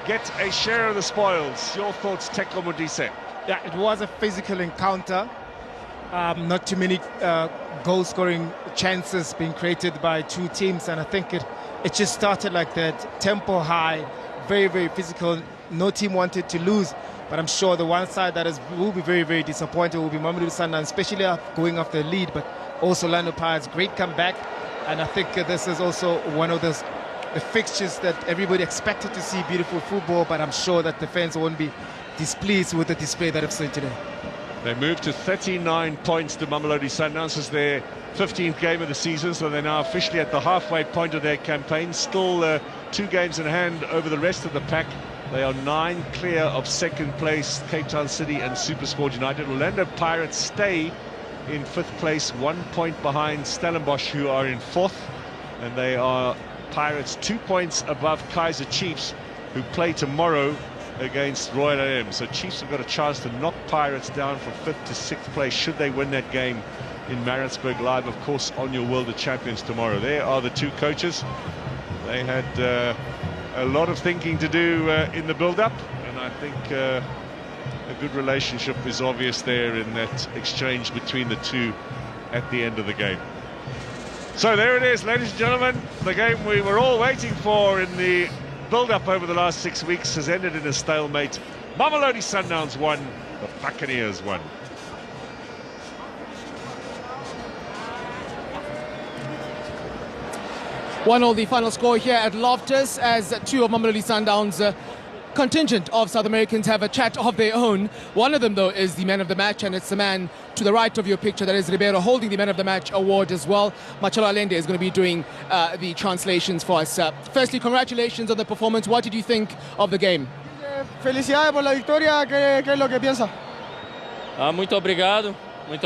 get a share of the spoils. Your thoughts, Teko Modise? Yeah, it was a physical encounter. Not too many goal-scoring chances being created by two teams, and I think it just started like that, tempo high, very, very physical. No team wanted to lose, but I'm sure the one side that will be very, very disappointed will be Mamelodi Sundowns, especially going off the lead, but also Orlando Pirates. Great comeback, and I think this is also one of the fixtures that everybody expected to see beautiful football, but I'm sure that the fans won't be displeased with the display that I've seen today. They moved to 39 points to Mamelodi Sundowns as their 15th game of the season, so they're now officially at the halfway point of their campaign. Still 2 games in hand over the rest of the pack. They are 9 clear of second place, Cape Town City and SuperSport United. Orlando Pirates stay in 5th place, 1 point behind Stellenbosch, who are in 4th, and they are Pirates 2 points above Kaizer Chiefs, who play tomorrow against Royal AM. So Chiefs have got a chance to knock Pirates down from 5th to 6th place should they win that game in Maritzburg, live of course on your World of Champions tomorrow. There are the 2 coaches. They had a lot of thinking to do in the build-up, and I think a good relationship is obvious there in that exchange between the 2 at the end of the game. So there it is, ladies and gentlemen. The game we were all waiting for in the build-up over the last 6 weeks has ended in a stalemate. Mamelodi Sundowns won, the Buccaneers won. One all the final score here at Loftus, as 2 of Mamelodi Sundowns contingent of South Americans have a chat of their own. One of them, though, is the man of the match, and it's the man to the right of your picture, that is Ribeiro, holding the man of the match award as well. Marcelo Allende is going to be doing the translations for us. Firstly, congratulations on the performance. What did you think of the game? Felicidades por la victoria. ¿Qué es lo que piensa? Muito obrigado.